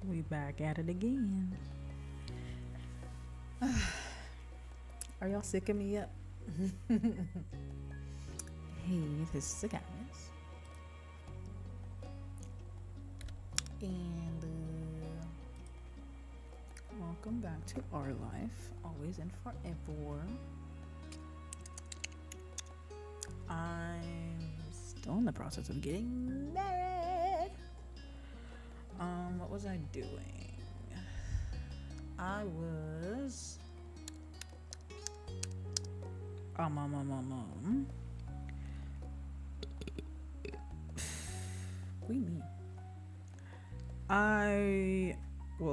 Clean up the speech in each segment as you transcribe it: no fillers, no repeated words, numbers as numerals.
We back at it again. Are y'all sick of me yet? Hey, this is Aganis. And welcome back to Our Life, Always and Forever. I'm still in the process of getting married. What was I doing? I was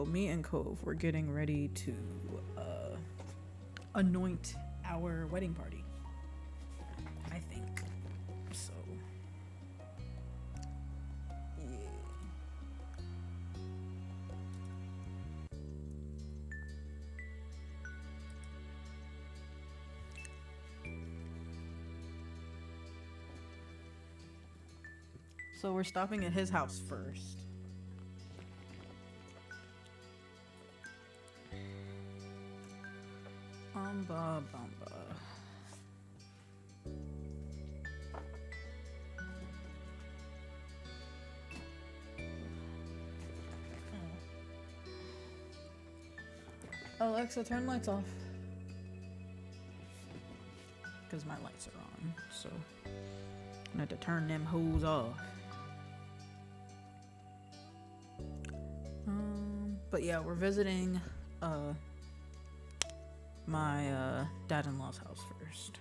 me and Cove were getting ready to anoint our wedding party, I think. So yeah. So we're stopping at his house first. Bumba. Alexa, turn lights off. Because my lights are on, so I'm gonna have to turn them hoes off. But yeah, we're visiting my dad-in-law's house first.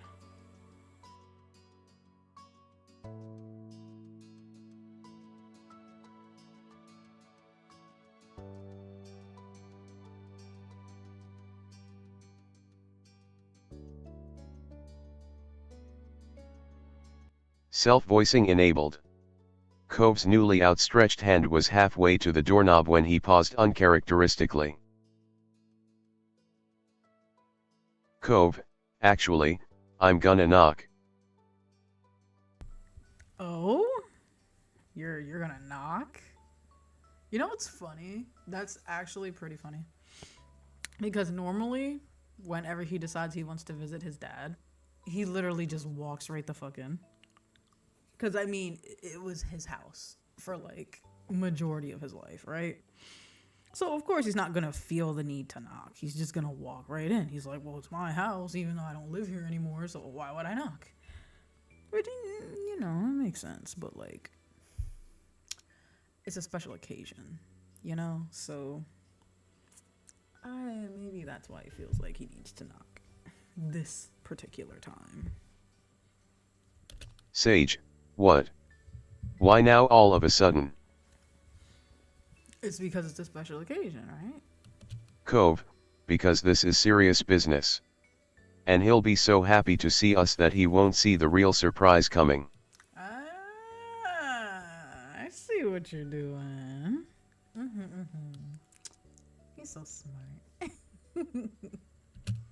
Self-voicing enabled. Cove's newly outstretched hand was halfway to the doorknob when he paused uncharacteristically. Cove, actually, I'm gonna knock. Oh? You're gonna knock? You know what's funny? That's actually pretty funny. Because normally, whenever he decides he wants to visit his dad, he literally just walks right the fuck in. Because, I mean, it was his house for, like, majority of his life, right? So, of course, he's not going to feel the need to knock. He's just going to walk right in. He's like, well, it's my house, even though I don't live here anymore, so why would I knock? Which, you know, it makes sense, but, like, it's a special occasion, you know? So, maybe that's why he feels like he needs to knock this particular time. Sage, what? Why now all of a sudden? It's because it's a special occasion, right? Cove, because this is serious business. And he'll be so happy to see us that he won't see the real surprise coming. I see what you're doing. He's so smart.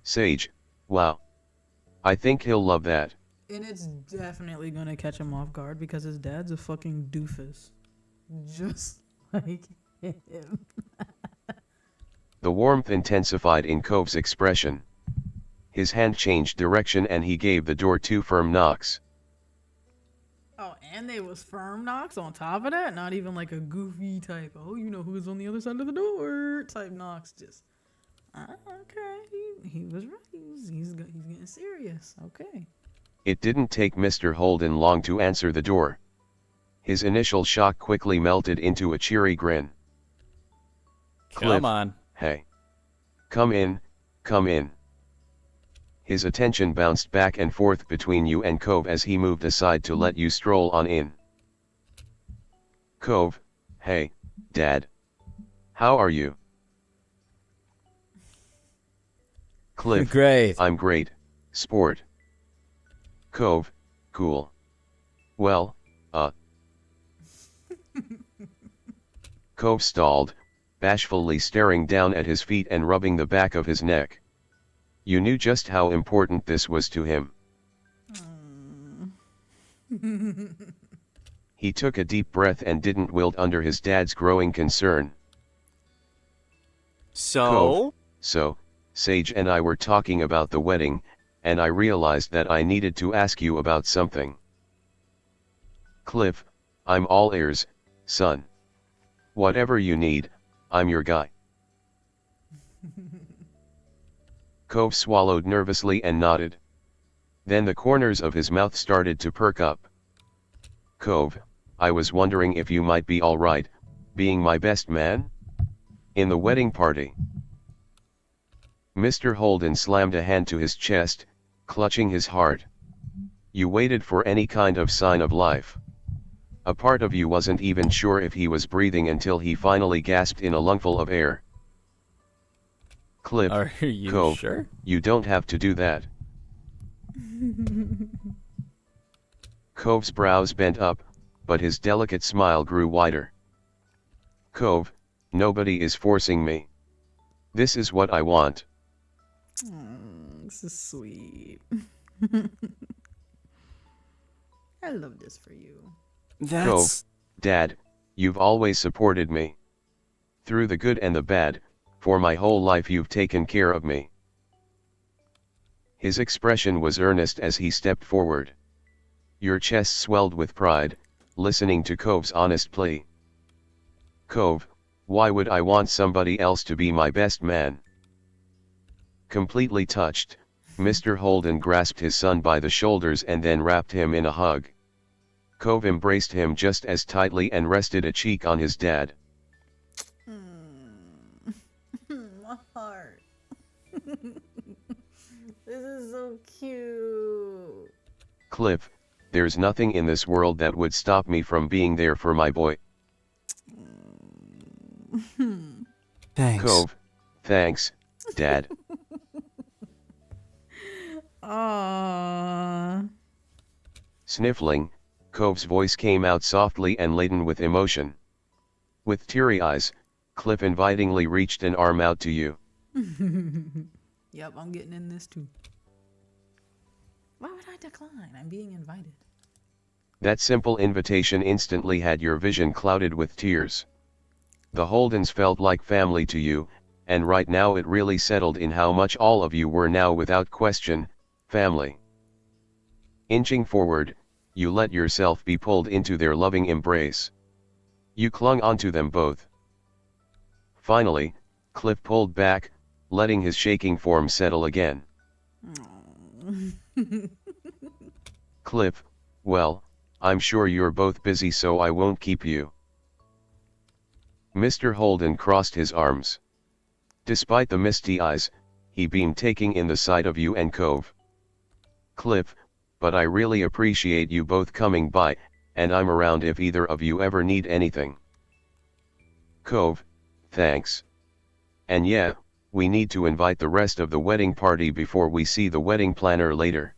Sage, wow. I think he'll love that. And it's definitely gonna catch him off guard because his dad's a fucking doofus. Just like him. The warmth intensified in Cove's expression. His hand changed direction and he gave the door 2 firm knocks. Oh, and they was firm knocks on top of that? Not even like a goofy type, oh, you know who's on the other side of the door type knocks. Just, okay, he was right. He's getting serious. Okay. It didn't take Mr. Holden long to answer the door. His initial shock quickly melted into a cheery grin. Come on. Hey. Come in, come in. His attention bounced back and forth between you and Cove as he moved aside to let you stroll on in. Cove, hey, Dad. How are you? Cliff, Great. I'm great, sport. Cove, cool. Well, Cove stalled, bashfully staring down at his feet and rubbing the back of his neck. You knew just how important this was to him. He took a deep breath and didn't wilt under his dad's growing concern. So? So, Sage and I were talking about the wedding, and I realized that I needed to ask you about something. Cliff, I'm all ears, son. Whatever you need, I'm your guy. Cove swallowed nervously and nodded. Then the corners of his mouth started to perk up. Cove, I was wondering if you might be alright, being my best man? In the wedding party. Mr. Holden slammed a hand to his chest, clutching his heart. You waited for any kind of sign of life. A part of you wasn't even sure if he was breathing until he finally gasped in a lungful of air. Cliff, Are you Cove, sure? you don't have to do that. Cove's brows bent up, but his delicate smile grew wider. Cove, nobody is forcing me. This is what I want. This is sweet. I love this for you. Cove, Dad, you've always supported me. Through the good and the bad, for my whole life you've taken care of me. His expression was earnest as he stepped forward. Your chest swelled with pride, listening to Cove's honest plea. Cove, why would I want somebody else to be my best man? Completely touched, Mr. Holden grasped his son by the shoulders and then wrapped him in a hug. Cove embraced him just as tightly and rested a cheek on his dad. My heart. This is so cute. Cliff, there's nothing in this world that would stop me from being there for my boy. Thanks. Cove, thanks, Dad. Aww. Sniffling, Cove's voice came out softly and laden with emotion. With teary eyes, Cliff invitingly reached an arm out to you. Yep, I'm getting in this too. Why would I decline? I'm being invited. That simple invitation instantly had your vision clouded with tears. The Holdens felt like family to you, and right now it really settled in how much all of you were now without question, family. Inching forward, you let yourself be pulled into their loving embrace. You clung onto them both. Finally, Cliff pulled back, letting his shaking form settle again. Cliff, well, I'm sure you're both busy so I won't keep you. Mr. Holden crossed his arms. Despite the misty eyes, he beamed, taking in the sight of you and Cove. Cliff, but I really appreciate you both coming by, and I'm around if either of you ever need anything. Cove, thanks. And yeah, we need to invite the rest of the wedding party before we see the wedding planner later.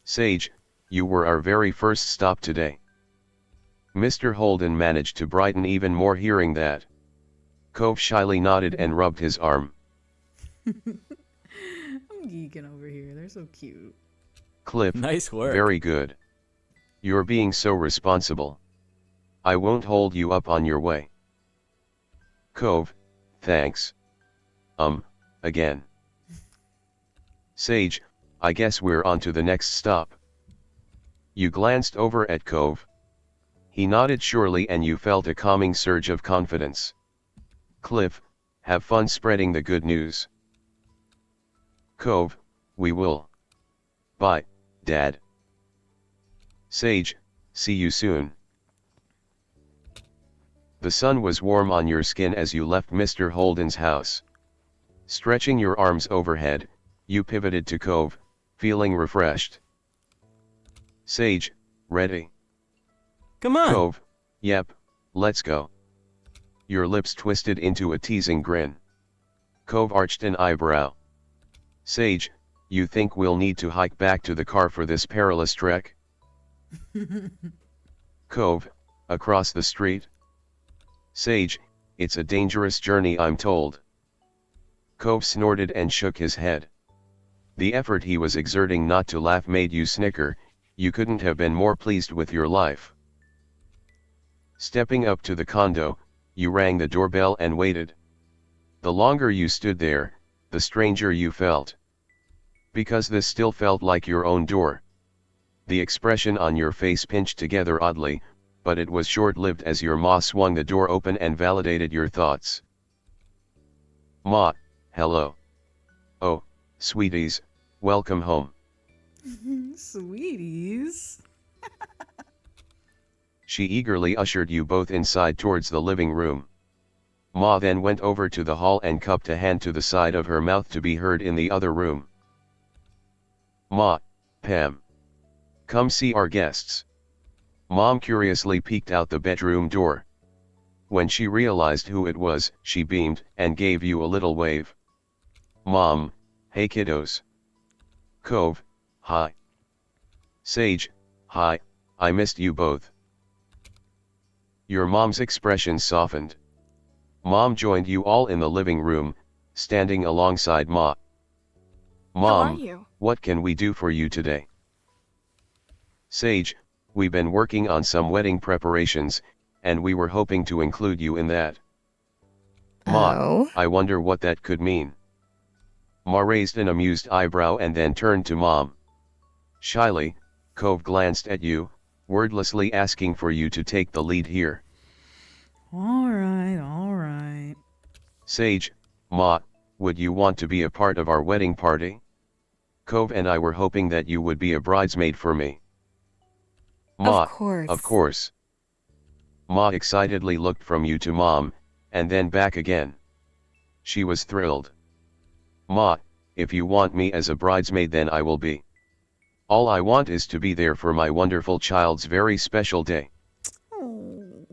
Sage, you were our very first stop today. Mr. Holden managed to brighten even more hearing that. Cove shyly nodded and rubbed his arm. I'm geeking over here. They're so cute. Cliff, Nice work. very good. You're being so responsible. I won't hold you up on your way. Cove, thanks. Again. Sage, I guess we're on to the next stop. You glanced over at Cove. He nodded surely and you felt a calming surge of confidence. Cliff, have fun spreading the good news. Cove, we will. Bye, Dad. Sage, see you soon. The sun was warm on your skin as you left Mr. Holden's house. Stretching your arms overhead, you pivoted to Cove, feeling refreshed. Sage, ready? Come on. Cove, yep, let's go. Your lips twisted into a teasing grin. Cove arched an eyebrow. Sage, you think we'll need to hike back to the car for this perilous trek? Cove, across the street? Sage, it's a dangerous journey I'm told. Cove snorted and shook his head. The effort he was exerting not to laugh made you snicker. You couldn't have been more pleased with your life. Stepping up to the condo, you rang the doorbell and waited. The longer you stood there, the stranger you felt. Because this still felt like your own door. The expression on your face pinched together oddly, but it was short-lived as your ma swung the door open and validated your thoughts. Ma, hello. Oh, sweeties, welcome home. Sweeties. She eagerly ushered you both inside towards the living room. Ma then went over to the hall and cupped a hand to the side of her mouth to be heard in the other room. Ma, Pam. Come see our guests. Mom curiously peeked out the bedroom door. When she realized who it was, she beamed and gave you a little wave. Mom, hey kiddos. Cove, hi. Sage, hi, I missed you both. Your mom's expression softened. Mom joined you all in the living room, standing alongside Ma. Mom, How are you? what can we do for you today? Sage, we've been working on some wedding preparations, and we were hoping to include you in that. Ma, Oh? I wonder what that could mean. Ma raised an amused eyebrow and then turned to Mom. Shyly, Cove glanced at you, wordlessly asking for you to take the lead here. All right, all right. Sage, Ma, would you want to be a part of our wedding party? Cove and I were hoping that you would be a bridesmaid for me. Ma, Of course. of course. Ma excitedly looked from you to Mom, and then back again. She was thrilled. Ma, if you want me as a bridesmaid then I will be. All I want is to be there for my wonderful child's very special day. Oh.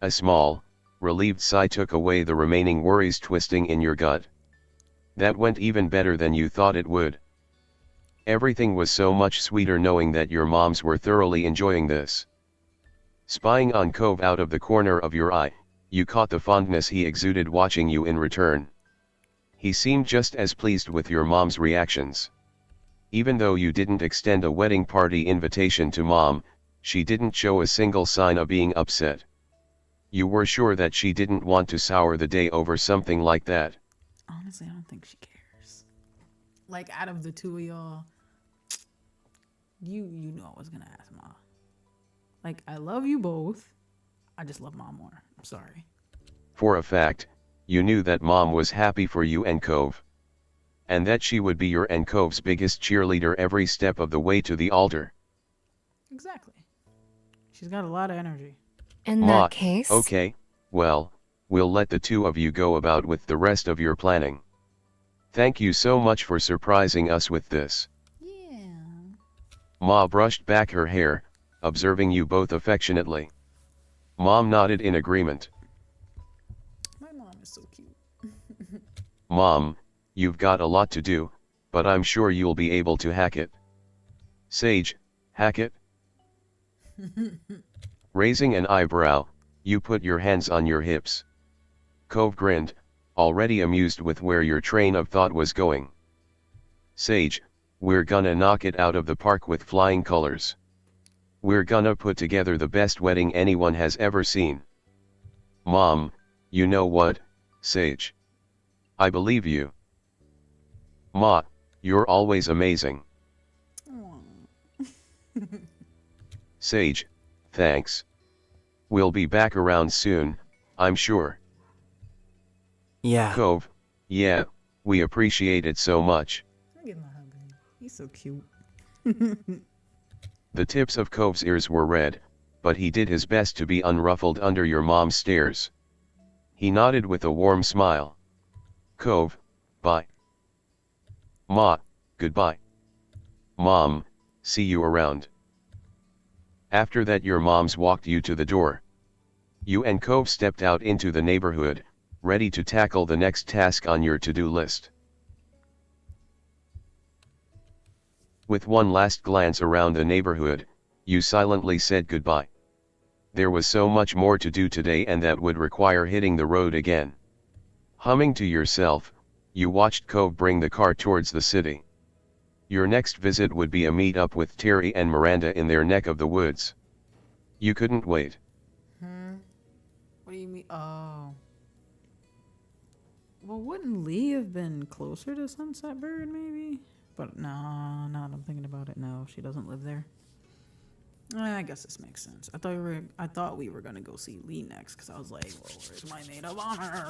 A small, relieved sigh took away the remaining worries twisting in your gut. That went even better than you thought it would. Everything was so much sweeter knowing that your moms were thoroughly enjoying this. Spying on Cove out of the corner of your eye, you caught the fondness he exuded watching you in return. He seemed just as pleased with your mom's reactions. Even though you didn't extend a wedding party invitation to Mom, she didn't show a single sign of being upset. You were sure that she didn't want to sour the day over something like that. Honestly, I don't think she cares. Like, out of the two of y'all, you know I was gonna ask Ma. Like, I love you both. I just love Mom more. I'm sorry. For a fact, you knew that Mom was happy for you and Cove. And that she would be your and Cove's biggest cheerleader every step of the way to the altar. Exactly. She's got a lot of energy. In Ma, that case, okay, well, we'll let the two of you go about with the rest of your planning. Thank you so much for surprising us with this. Yeah. Ma brushed back her hair, observing you both affectionately. Mom nodded in agreement. My mom is so cute. Mom, you've got a lot to do, but I'm sure you'll be able to hack it. Sage, hack it? Raising an eyebrow, you put your hands on your hips. Cove grinned, already amused with where your train of thought was going. Sage, we're gonna knock it out of the park with flying colors. We're gonna put together the best wedding anyone has ever seen. Mom, you know what, Sage? I believe you. Ma, you're always amazing. Sage, thanks. We'll be back around soon, I'm sure. Yeah. Cove, yeah, we appreciate it so much. I give him a hug. He's so cute. The tips of Cove's ears were red, but he did his best to be unruffled under your mom's stares. He nodded with a warm smile. Cove, bye. Ma, goodbye. Mom, see you around. After that your moms walked you to the door. You and Cove stepped out into the neighborhood, ready to tackle the next task on your to-do list. With one last glance around the neighborhood, you silently said goodbye. There was so much more to do today and that would require hitting the road again. Humming to yourself, you watched Cove bring the car towards the city. Your next visit would be a meet-up with Terry and Miranda in their neck of the woods. You couldn't wait. What do you mean? Oh. Well, wouldn't Lee have been closer to Sunset Bird, maybe? But no, now that I'm thinking about it, no, she doesn't live there. I guess this makes sense. I thought we were gonna go see Lee next, because I was like, well, where's my maid of honor?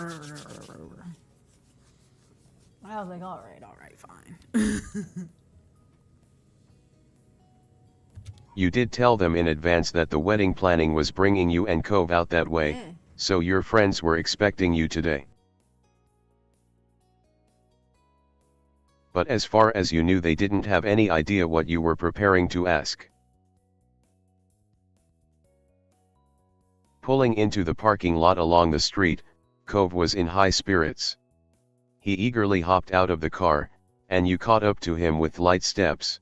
I was like, all right, fine. You did tell them in advance that the wedding planning was bringing you and Cove out that way, Yeah. so your friends were expecting you today. But as far as you knew, they didn't have any idea what you were preparing to ask. Pulling into the parking lot along the street, Cove was in high spirits. He eagerly hopped out of the car, and you caught up to him with light steps.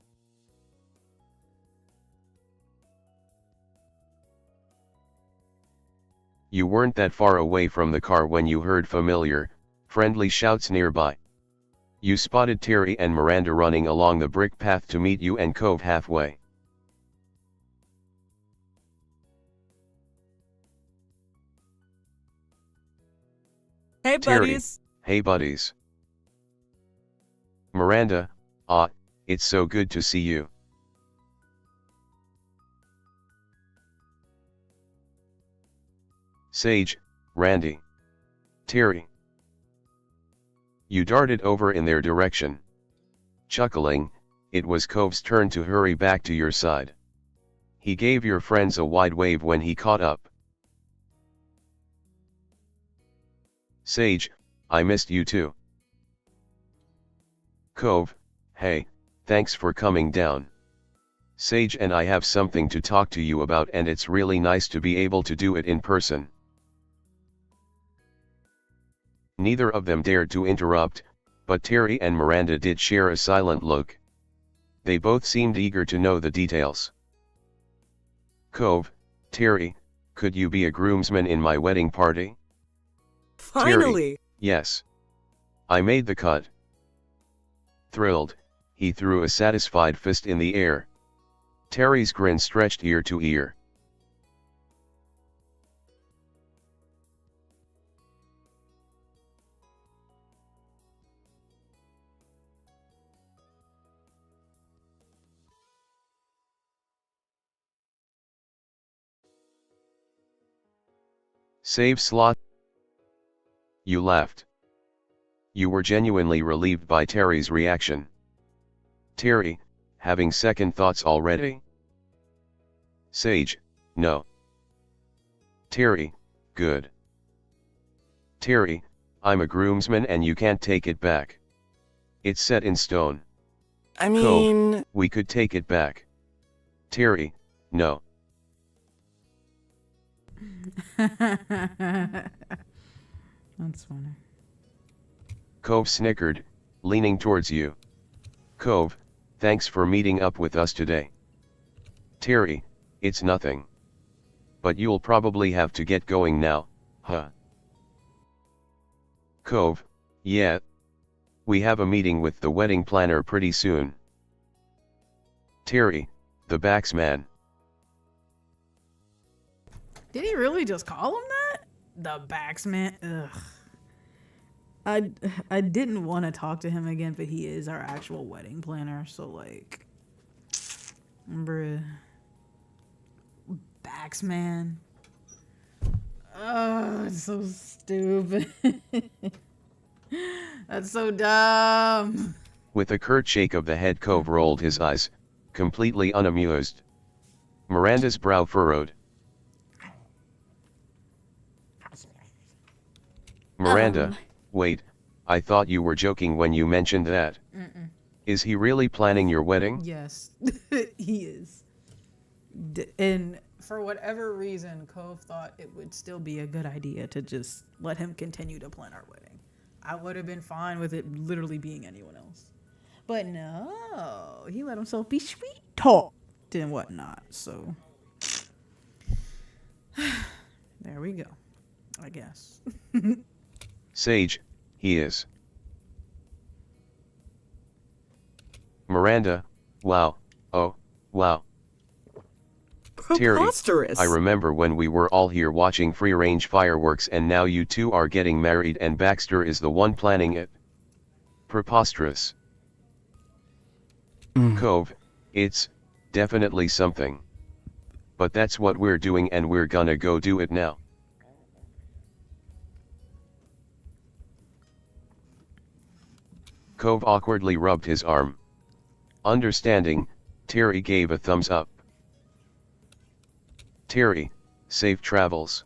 You weren't that far away from the car when you heard familiar, friendly shouts nearby. You spotted Terry and Miranda running along the brick path to meet you and Cove halfway. Hey, Terry, buddies. hey buddies. Miranda, it's so good to see you. Sage, Randy. Terry. You darted over in their direction. Chuckling, it was Cove's turn to hurry back to your side. He gave your friends a wide wave when he caught up. Sage, I missed you too. Cove, hey, thanks for coming down. Sage and I have something to talk to you about, and it's really nice to be able to do it in person. Neither of them dared to interrupt, but Terry and Miranda did share a silent look. They both seemed eager to know the details. Cove, Terry, could you be a groomsman in my wedding party? Finally. Yes. I made the cut. Thrilled, he threw a satisfied fist in the air. Terry's grin stretched ear to ear. Save slot. You laughed. You were genuinely relieved by Terry's reaction. Terry, having second thoughts already? Sage, no. Terry, good. Terry, I'm a groomsman and you can't take it back. It's set in stone. I mean, We could take it back. Terry, no. That's funny. Cove snickered, leaning towards you. Cove, thanks for meeting up with us today. Terry, it's nothing. But you'll probably have to get going now, huh? Cove, yeah. We have a meeting with the wedding planner pretty soon. Terry, the Baxman. Did he really just call him that? The Baxman? Ugh. I didn't want to talk to him again, but he is our actual wedding planner, so like, bruh. Baxman. Oh, it's so stupid. That's so dumb. With a curt shake of the head, Cove rolled his eyes, completely unamused. Miranda's brow furrowed. Miranda, wait, I thought you were joking when you mentioned that. Is he really planning your wedding? Yes, he is. And for whatever reason, Cove thought it would still be a good idea to just let him continue to plan our wedding. I would have been fine with it literally being anyone else. But no, he let himself be sweet talked and whatnot. So there we go, I guess. Sage, he is. Miranda, wow, oh, wow. Preposterous. I remember when we were all here watching free-range fireworks and now you two are getting married and Baxter is the one planning it. Preposterous. Cove, it's definitely something. But that's what we're doing and we're gonna go do it now. Cove awkwardly rubbed his arm. Understanding, Terry gave a thumbs up. Terry, safe travels.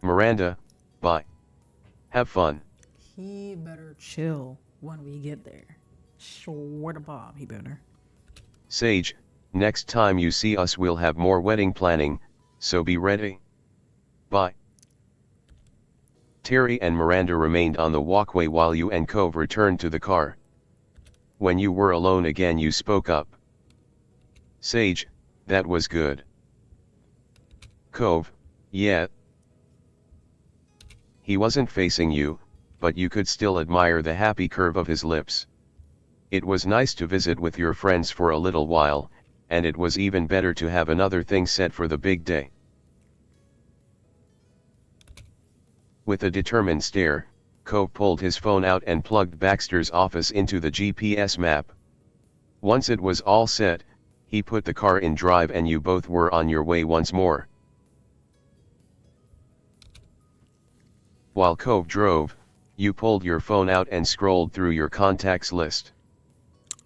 Miranda, bye. Have fun. He better chill when we get there. Swear to Bob, he better. Sage, next time you see us we'll have more wedding planning, so be ready. Bye. Terry and Miranda remained on the walkway while you and Cove returned to the car. When you were alone again you spoke up. Sage, that was good. Cove, yeah. He wasn't facing you, but you could still admire the happy curve of his lips. It was nice to visit with your friends for a little while, and it was even better to have another thing set for the big day. With a determined stare, Cove pulled his phone out and plugged Baxter's office into the GPS map. Once it was all set, he put the car in drive and you both were on your way once more. While Cove drove, you pulled your phone out and scrolled through your contacts list.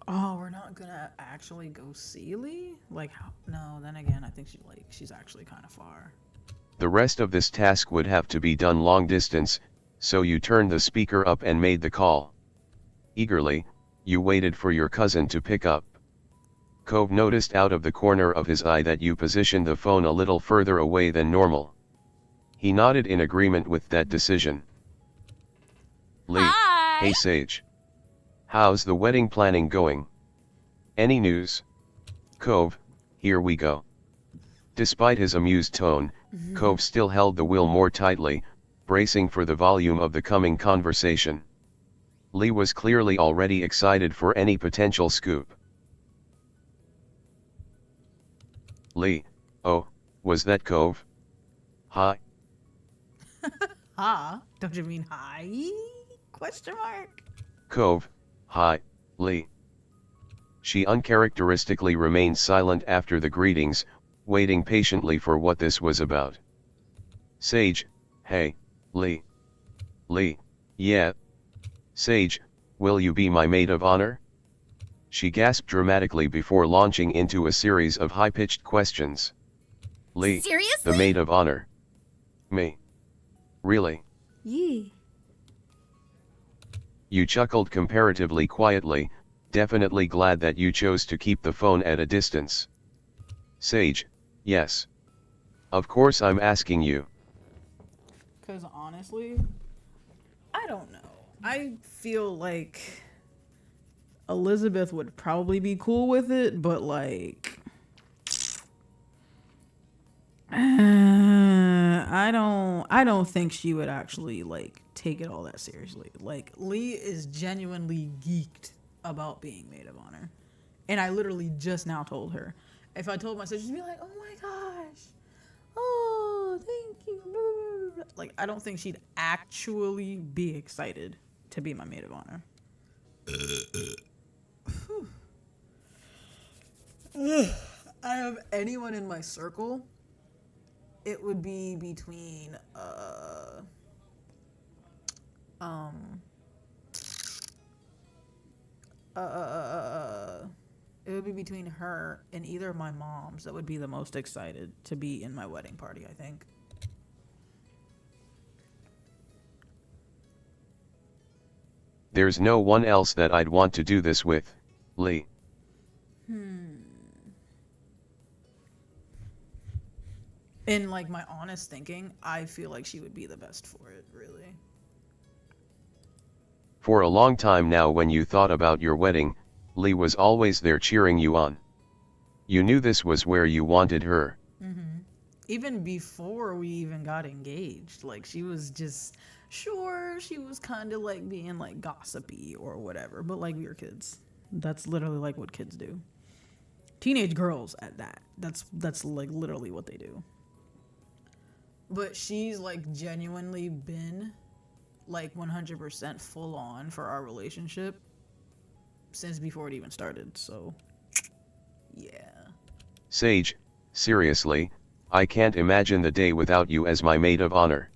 Oh, we're not gonna actually go see Lee? Like, how? No, then again, I think she's actually kind of far. The rest of this task would have to be done long distance, so you turned the speaker up and made the call. Eagerly, you waited for your cousin to pick up. Cove noticed out of the corner of his eye that you positioned the phone a little further away than normal. He nodded in agreement with that decision. Lee, Hi. Hey Sage. How's the wedding planning going? Any news? Cove, here we go. Despite his amused tone, Cove still held the wheel more tightly, bracing for the volume of the coming conversation. Lee was clearly already excited for any potential scoop. Lee, oh, was that Cove? Hi. Huh? Don't you mean hi? Question mark? Cove, hi, Lee. She uncharacteristically remained silent after the greetings, waiting patiently for what this was about. Sage, hey, Lee. Lee, yeah. Sage, will you be my maid of honor? She gasped dramatically before launching into a series of high-pitched questions. Lee, Seriously? the maid of honor. Me. Really? Yeah. You chuckled comparatively quietly, definitely glad that you chose to keep the phone at a distance. Sage, yes. Of course I'm asking you. Because honestly, I don't know. I feel like Elizabeth would probably be cool with it, but like, I don't think she would actually like take it all that seriously. Like, Lee is genuinely geeked about being maid of honor, and I literally just now told her. If I told my sister, she'd be like, "Oh my gosh, oh thank you." Blah, blah, blah. Like, I don't think she'd actually be excited to be my maid of honor. Out of anyone in my circle, it would be between it would be between her and either of my moms that would be the most excited to be in my wedding party, I think. There's no one else that I'd want to do this with, Lee. In like my honest thinking, I feel like she would be the best for it, really. For a long time now when you thought about your wedding, Lee was always there cheering you on. You knew this was where you wanted her. Even before we even got engaged, like, she was just, sure, she was kind of like being like gossipy or whatever, but like, we were kids. That's literally like what kids do. Teenage girls at that. That's like literally what they do. But she's like genuinely been like 100% full on for our relationship since before it even started. So yeah. Sage, seriously, I can't imagine the day without you as my maid of honor.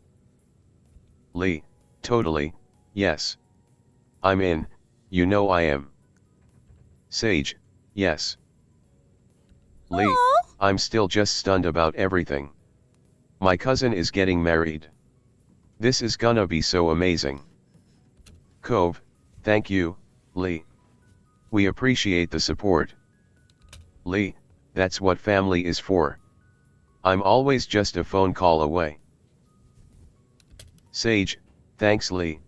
Lee, totally, yes. I'm in, you know I am. Sage, yes. Lee, Aw. I'm still just stunned about everything. My cousin is getting married. This is gonna be so amazing. Cove, thank you, Lee. We appreciate the support. Lee, that's what family is for. I'm always just a phone call away. Sage, thanks Lee.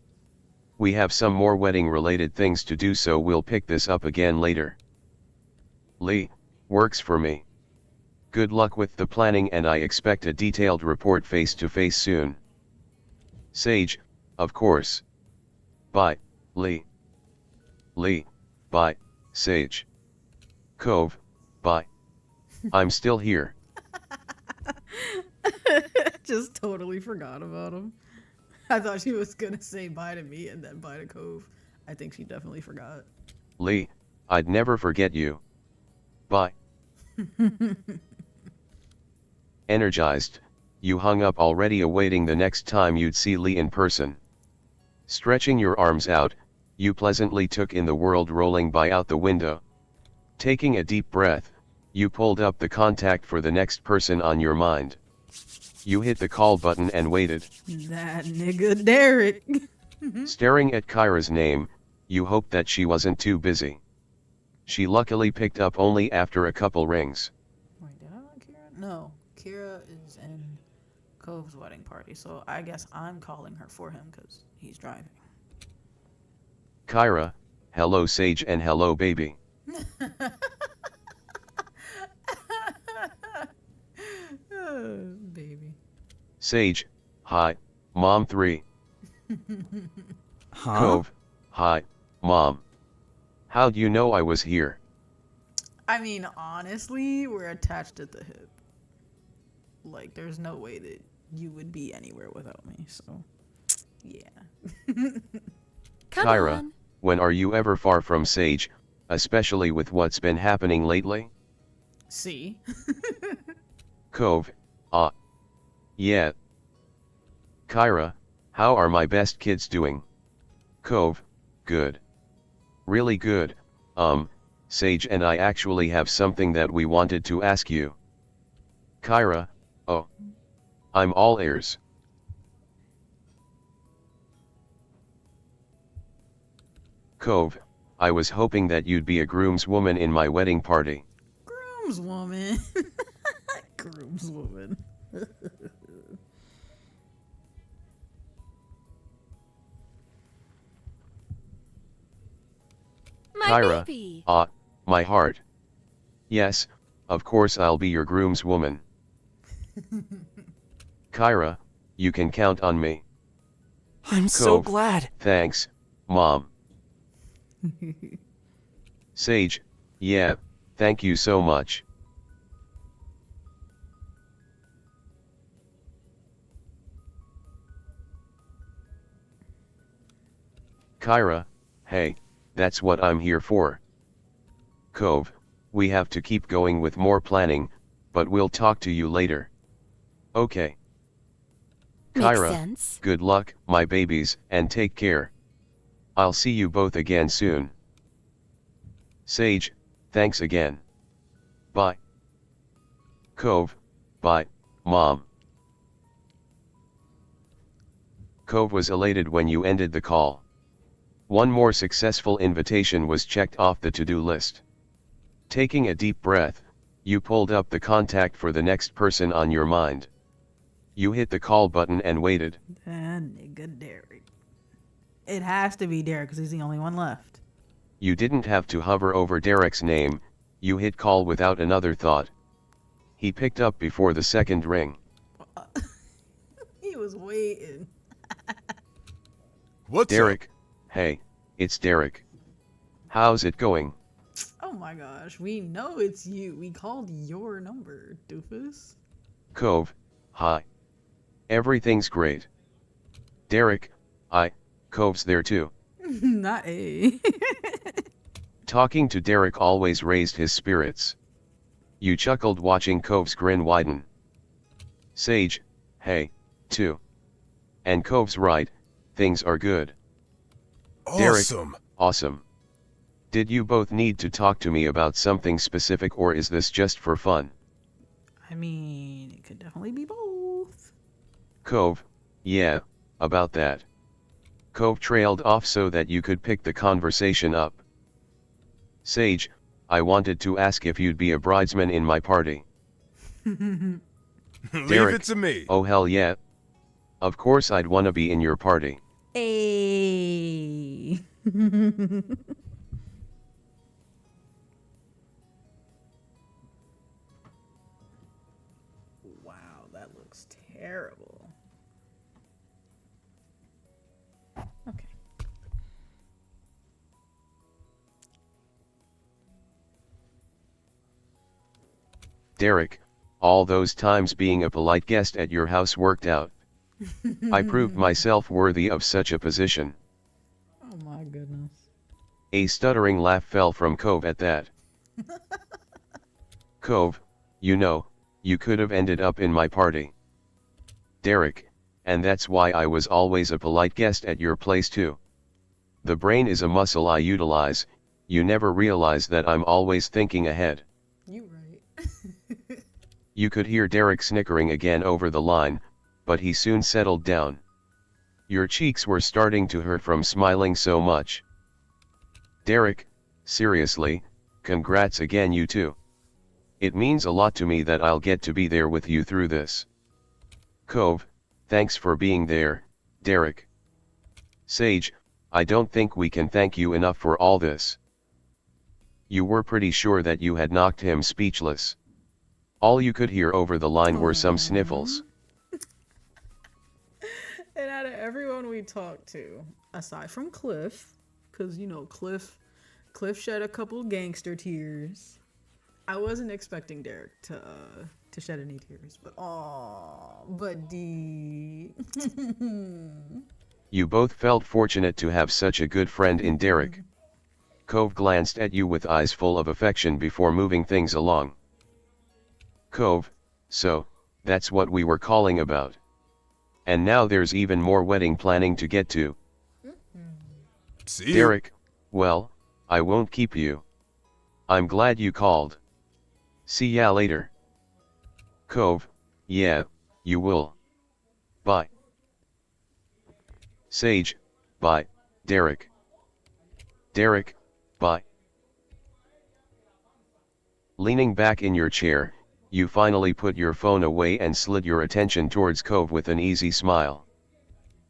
We have some more wedding related things to do, so we'll pick this up again later. Lee, works for me. Good luck with the planning, and I expect a detailed report face to face soon. Sage, of course. Bye, Lee. Lee, bye, Sage. Cove, bye. I'm still here. Just totally forgot about him. I thought she was gonna say bye to me and then bye to Cove. I think she definitely forgot. Lee, I'd never forget you. Bye. Energized, you hung up already, awaiting the next time you'd see Lee in person. Stretching your arms out, you pleasantly took in the world rolling by out the window. Taking a deep breath, you pulled up the contact for the next person on your mind. You hit the call button and waited. That nigga Derek. Staring at Kyra's name, you hoped that she wasn't too busy. She luckily picked up only after a couple rings. Wait, did I let Kira? No, Kira is in Cove's wedding party, so I guess I'm calling her for him because he's driving. Kyra, hello Sage, and hello baby. Baby. Sage, hi, Mom 3. Huh? Cove, hi, Mom. How'd you know I was here? I mean, honestly, we're attached at the hip. Like, there's no way that you would be anywhere without me, so yeah. Come Kyra, on. when are you ever far from Sage, especially with what's been happening lately? See? Cove, yeah. Kyra, how are my best kids doing? Cove, good. Really good. Sage and I actually have something that we wanted to ask you. Kyra, oh. I'm all ears. Cove, I was hoping that you'd be a groomswoman in my wedding party. Groomswoman. Groomswoman. My Kyra, baby. My heart. Yes, of course I'll be your groomswoman. Kyra, you can count on me. I'm so Cove. glad. Thanks, Mom. Sage, yeah, thank you so much. Kyra, hey, that's what I'm here for. Cove, we have to keep going with more planning, but we'll talk to you later. Okay. Makes Kyra, sense. good luck, my babies, and take care. I'll see you both again soon. Sage, thanks again. Bye. Cove, bye, Mom. Cove was elated when you ended the call. One more successful invitation was checked off the to-do list. Taking a deep breath, you pulled up the contact for the next person on your mind. You hit the call button and waited. That nigga Derek. It has to be Derek because he's the only one left. You didn't have to hover over Derek's name, you hit call without another thought. He picked up before the second ring. He was waiting. What's Derek, hey, it's Derek. How's it going? Oh, Oh my gosh, we know it's you. We called your number, doofus. Cove, hi. Everything's great. Derek, Cove's there too. Not a. Talking to Derek always raised his spirits. You chuckled watching Cove's grin widen. Sage, hey, too. And Cove's right, things are good. Derek, Awesome. awesome. Did you both need to talk to me about something specific or is this just for fun? I mean, it could definitely be both. Cove, yeah, about that. Cove trailed off so that you could pick the conversation up. Sage, I wanted to ask if you'd be a bridesman in my party. Leave Derek, it to me. oh hell yeah. Of course I'd wanna be in your party. Hey. Wow, that looks terrible. Okay. Derek, all those times being a polite guest at your house worked out. I proved myself worthy of such a position. Oh my goodness. A stuttering laugh fell from Cove at that. Cove, you know, you could have ended up in my party. Derek, and that's why I was always a polite guest at your place too. The brain is a muscle I utilize, you never realize that I'm always thinking ahead. You right. You could hear Derek snickering again over the line, but he soon settled down. Your cheeks were starting to hurt from smiling so much. Derek, seriously, congrats again you two. It means a lot to me that I'll get to be there with you through this. Cove, thanks for being there, Derek. Sage, I don't think we can thank you enough for all this. You were pretty sure that you had knocked him speechless. All you could hear over the line were some sniffles. And out of everyone we talked to, aside from Cliff, because you know Cliff shed a couple gangster tears. I wasn't expecting Derek to shed any tears, but D. You both felt fortunate to have such a good friend in Derek. Cove glanced at you with eyes full of affection before moving things along. Cove, so, that's what we were calling about. And now there's even more wedding planning to get to. See you. Derek, well, I won't keep you. I'm glad you called. See ya later. Cove, yeah, you will. Bye. Sage, bye, Derek. Derek, bye. Leaning back in your chair, you finally put your phone away and slid your attention towards Cove with an easy smile.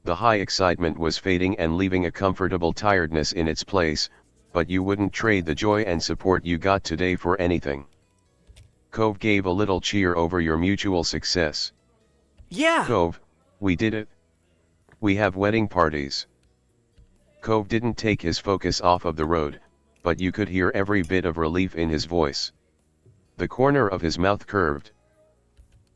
The high excitement was fading and leaving a comfortable tiredness in its place, but you wouldn't trade the joy and support you got today for anything. Cove gave a little cheer over your mutual success. Yeah! Cove, we did it. We have wedding parties. Cove didn't take his focus off of the road, but you could hear every bit of relief in his voice. The corner of his mouth curved.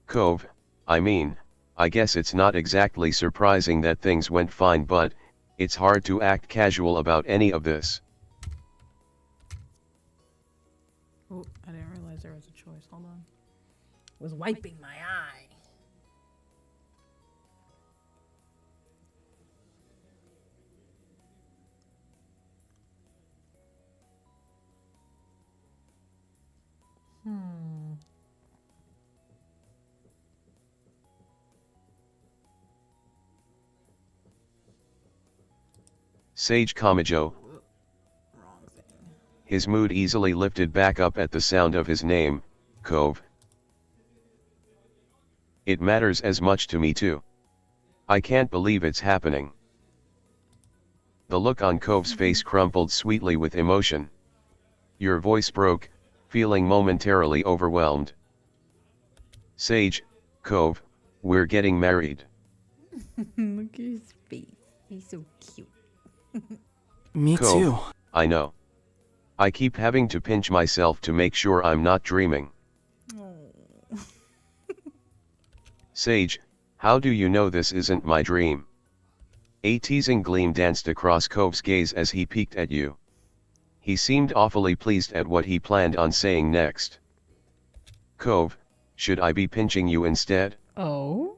Cove, I mean, I guess it's not exactly surprising that things went fine, but it's hard to act casual about any of this. Oh, I didn't realize there was a choice. Hold on. Was wiping my eye. Sage Kamajo. Wrong thing. His mood easily lifted back up at the sound of his name, Cove. It matters as much to me too. I can't believe it's happening. The look on Cove's face crumpled sweetly with emotion. Your voice broke, feeling momentarily overwhelmed. Sage, Cove, we're getting married. Look at his face. He's so cute. Me Cove, too. I know. I keep having to pinch myself to make sure I'm not dreaming. Oh. Sage, how do you know this isn't my dream? A teasing gleam danced across Cove's gaze as he peeked at you. He seemed awfully pleased at what he planned on saying next. Cove, should I be pinching you instead? Oh?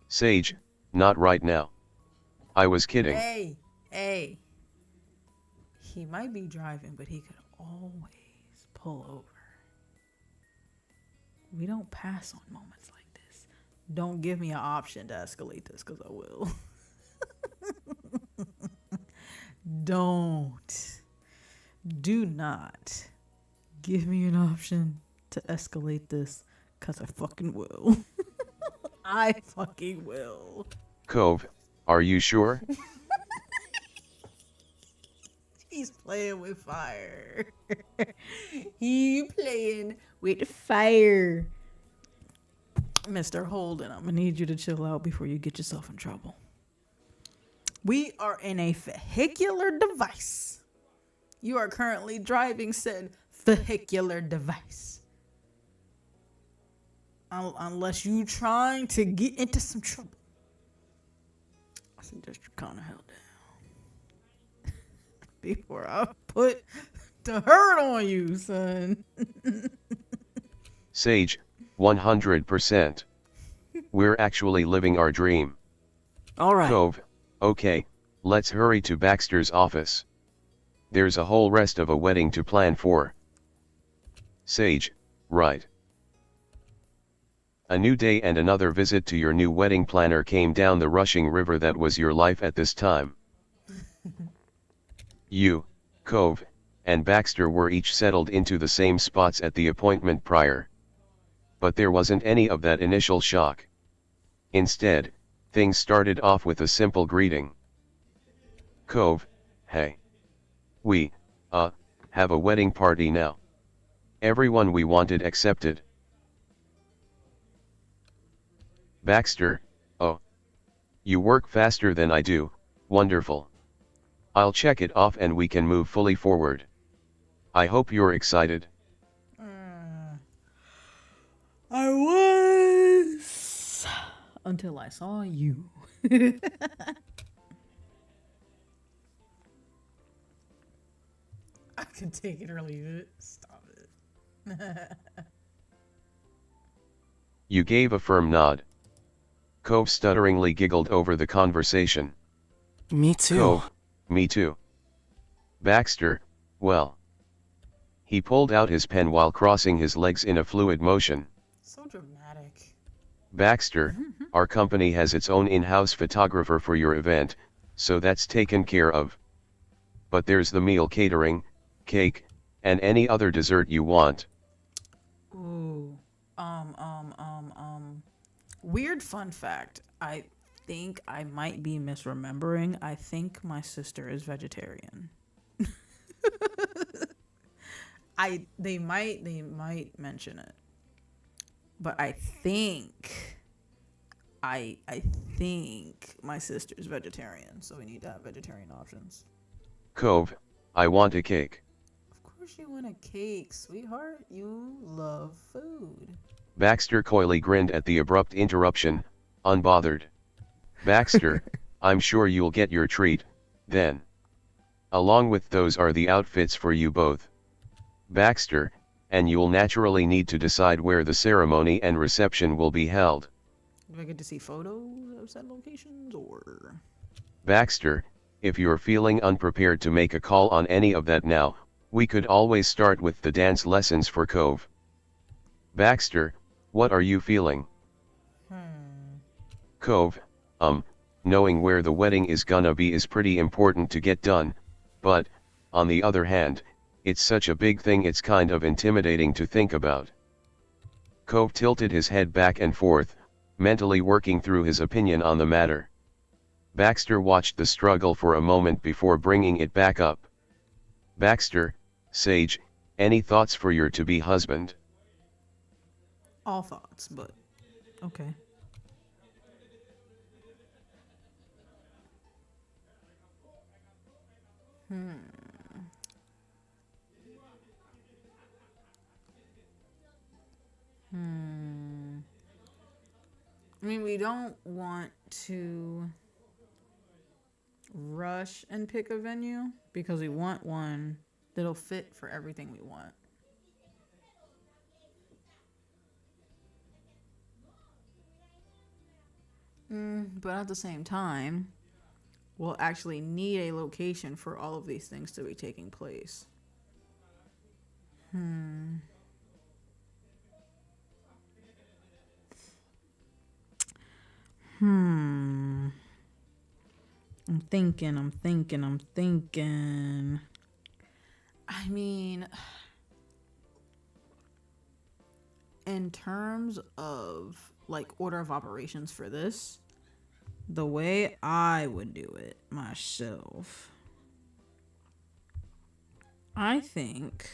Sage, not right now. I was kidding. Hey. He might be driving, but he could always pull over. We don't pass on moments like this. Don't give me an option to escalate this, because I will. Don't. Do not give me an option to escalate this, because I fucking will. I fucking will. Cove, are you sure? He's playing with fire. He playing with fire. Mr. Holden, I'm gonna need you to chill out before you get yourself in trouble. We are in a vehicular device. You are currently driving said vehicular device. Unless you trying to get into some trouble, I suggest you kind of held down before I put the hurt on you, son. Sage, 100%. We're actually living our dream. All right. Cove, okay, let's hurry to Baxter's office. There's a whole rest of a wedding to plan for. Sage, right. A new day and another visit to your new wedding planner came down the rushing river that was your life at this time. You, Cove, and Baxter were each settled into the same spots at the appointment prior. But there wasn't any of that initial shock. Instead, things started off with a simple greeting. Cove, hey. We, have a wedding party now. Everyone we wanted accepted. Baxter, oh. You work faster than I do, wonderful. I'll check it off and we can move fully forward. I hope you're excited. I was. Until I saw you. I could take it or leave it. Stop it. You gave a firm nod. Cove stutteringly giggled over the conversation. Me too. Cove, me too. Baxter, well. He pulled out his pen while crossing his legs in a fluid motion. So dramatic. Baxter, our company has its own in-house photographer for your event, so that's taken care of. But there's the meal catering, cake, and any other dessert you want. Ooh. Weird fun fact. I think I might be misremembering. I think my sister is vegetarian. They might mention it. But I think my sister's vegetarian, so we need to have vegetarian options. Cove, I want a cake. Of course you want a cake, sweetheart. You love food. Baxter coyly grinned at the abrupt interruption, unbothered. Baxter, I'm sure you'll get your treat, then. Along with those are the outfits for you both. Baxter, and you'll naturally need to decide where the ceremony and reception will be held. Do I get to see photos of said locations, or? Baxter, if you're feeling unprepared to make a call on any of that now, we could always start with the dance lessons for Cove. Baxter, what are you feeling? Cove, knowing where the wedding is gonna be is pretty important to get done, but, on the other hand, it's such a big thing it's kind of intimidating to think about. Cove tilted his head back and forth, mentally working through his opinion on the matter. Baxter watched the struggle for a moment before bringing it back up. Baxter, Sage, any thoughts for your to-be husband? All thoughts, but okay. I mean, we don't want to rush and pick a venue because we want one that'll fit for everything we want. But at the same time, we'll actually need a location for all of these things to be taking place. I'm thinking. I mean, in terms of like order of operations for this, the way I would do it myself, I think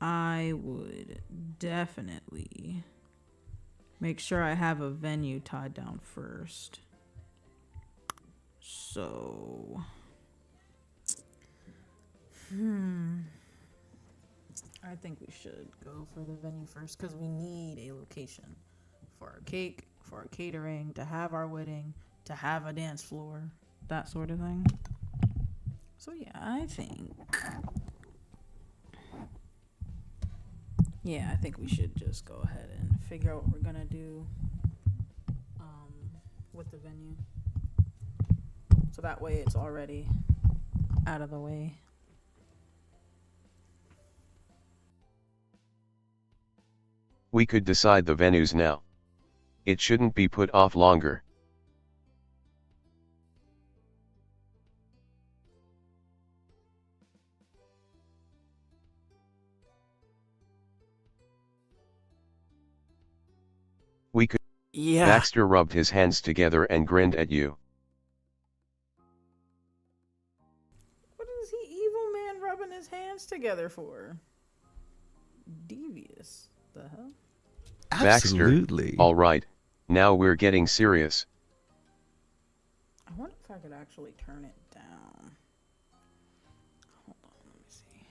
I would definitely make sure I have a venue tied down first. So, I think we should go for the venue first because we need a location for our cake, for our catering, to have our wedding, to have a dance floor, that sort of thing. So yeah, I think we should just go ahead and figure out what we're gonna do with the venue. So that way it's already out of the way. We could decide the venues now. It shouldn't be put off longer. We could. Yeah. Baxter rubbed his hands together and grinned at you. What is he evil man rubbing his hands together for? Devious. The hell? Absolutely. Baxter, all right, now we're getting serious. I wonder if I could actually turn it down. Hold on, let me see.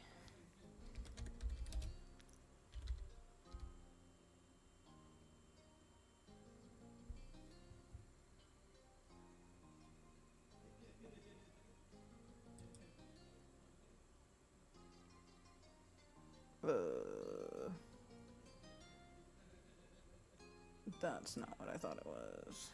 That's not what I thought it was.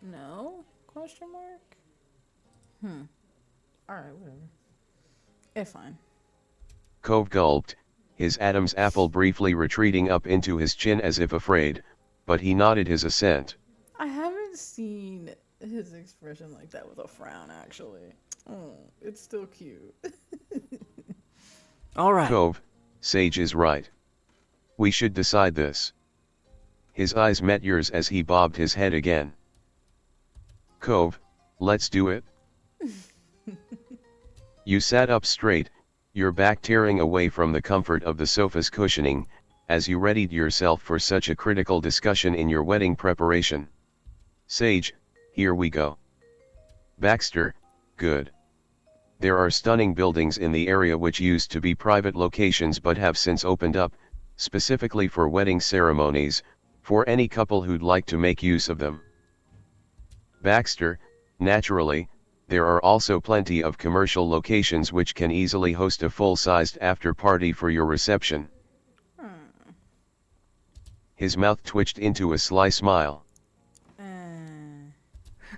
No? Question mark? Alright, whatever. It's fine. Cove gulped, his Adam's apple briefly retreating up into his chin as if afraid, but he nodded his assent. I haven't seen his expression like that with a frown, actually. Oh, it's still cute. All right. Cove, Sage is right. We should decide this. His eyes met yours as he bobbed his head again. Cove, let's do it. You sat up straight, your back tearing away from the comfort of the sofa's cushioning, as you readied yourself for such a critical discussion in your wedding preparation. Sage, here we go. Baxter, good. There are stunning buildings in the area which used to be private locations but have since opened up, specifically for wedding ceremonies, for any couple who'd like to make use of them. Baxter, naturally, there are also plenty of commercial locations which can easily host a full-sized after-party for your reception. His mouth twitched into a sly smile.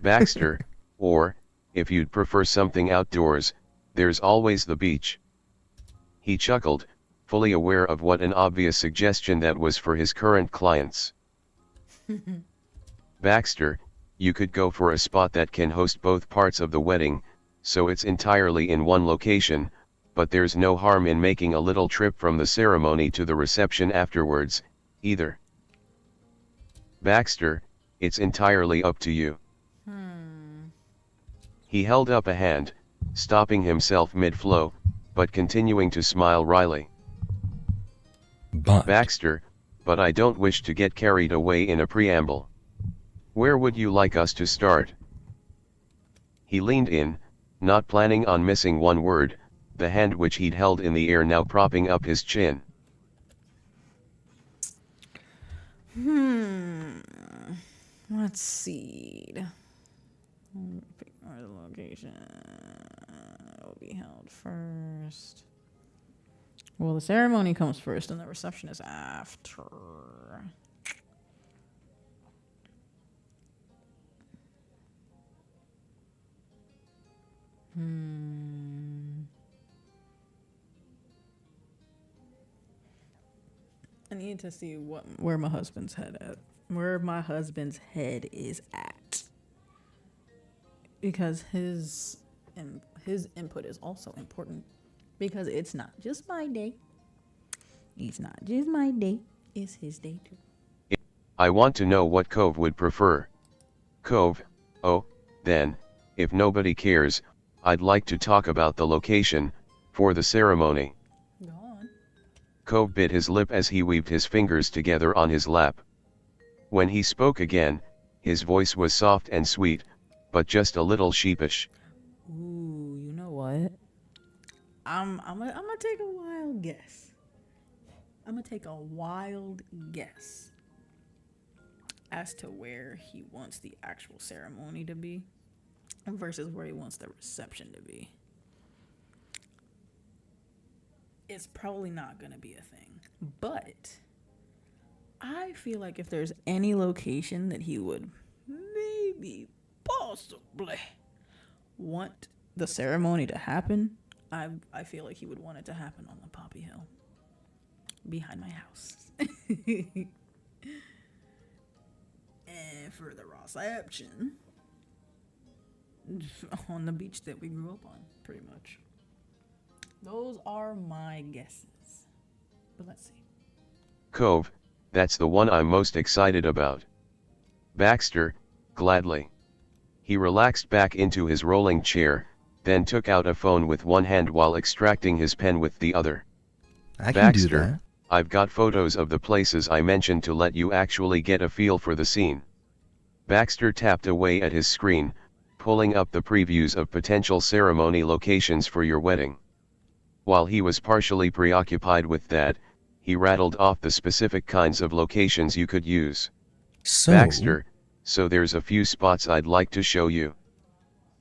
Baxter, or, if you'd prefer something outdoors, there's always the beach. He chuckled, fully aware of what an obvious suggestion that was for his current clients. Baxter, you could go for a spot that can host both parts of the wedding, so it's entirely in one location, but there's no harm in making a little trip from the ceremony to the reception afterwards, either. Baxter, it's entirely up to you. He held up a hand, stopping himself mid-flow, but continuing to smile wryly. But Baxter, but I don't wish to get carried away in a preamble. Where would you like us to start? He leaned in, not planning on missing one word, the hand which he'd held in the air now propping up his chin. Let's see. Pick where the location will be held first. Well, the ceremony comes first and the reception is after. I need to see where my husband's head at. Where my husband's head is at. Because his input is also important. Because it's not just my day. It's not just my day. It's his day too. I want to know what Cove would prefer. Cove, oh, then, if nobody cares, I'd like to talk about the location, for the ceremony. Go on. Cove bit his lip as he weaved his fingers together on his lap. When he spoke again, his voice was soft and sweet, but just a little sheepish. Ooh, you know what? I'm gonna take a wild guess. I'm gonna take a wild guess as to where he wants the actual ceremony to be versus where he wants the reception to be. It's probably not gonna be a thing, but I feel like if there's any location that he would maybe possibly want the ceremony to happen, I feel like he would want it to happen on the Poppy Hill behind my house. And for the reception, on the beach that we grew up on, pretty much. Those are my guesses. But let's see. Cove, that's the one I'm most excited about. Baxter, gladly. He relaxed back into his rolling chair, then took out a phone with one hand while extracting his pen with the other. I can do Baxter, that. I've got photos of the places I mentioned to let you actually get a feel for the scene. Baxter tapped away at his screen, pulling up the previews of potential ceremony locations for your wedding. While he was partially preoccupied with that, he rattled off the specific kinds of locations you could use. So, Baxter, so there's a few spots I'd like to show you.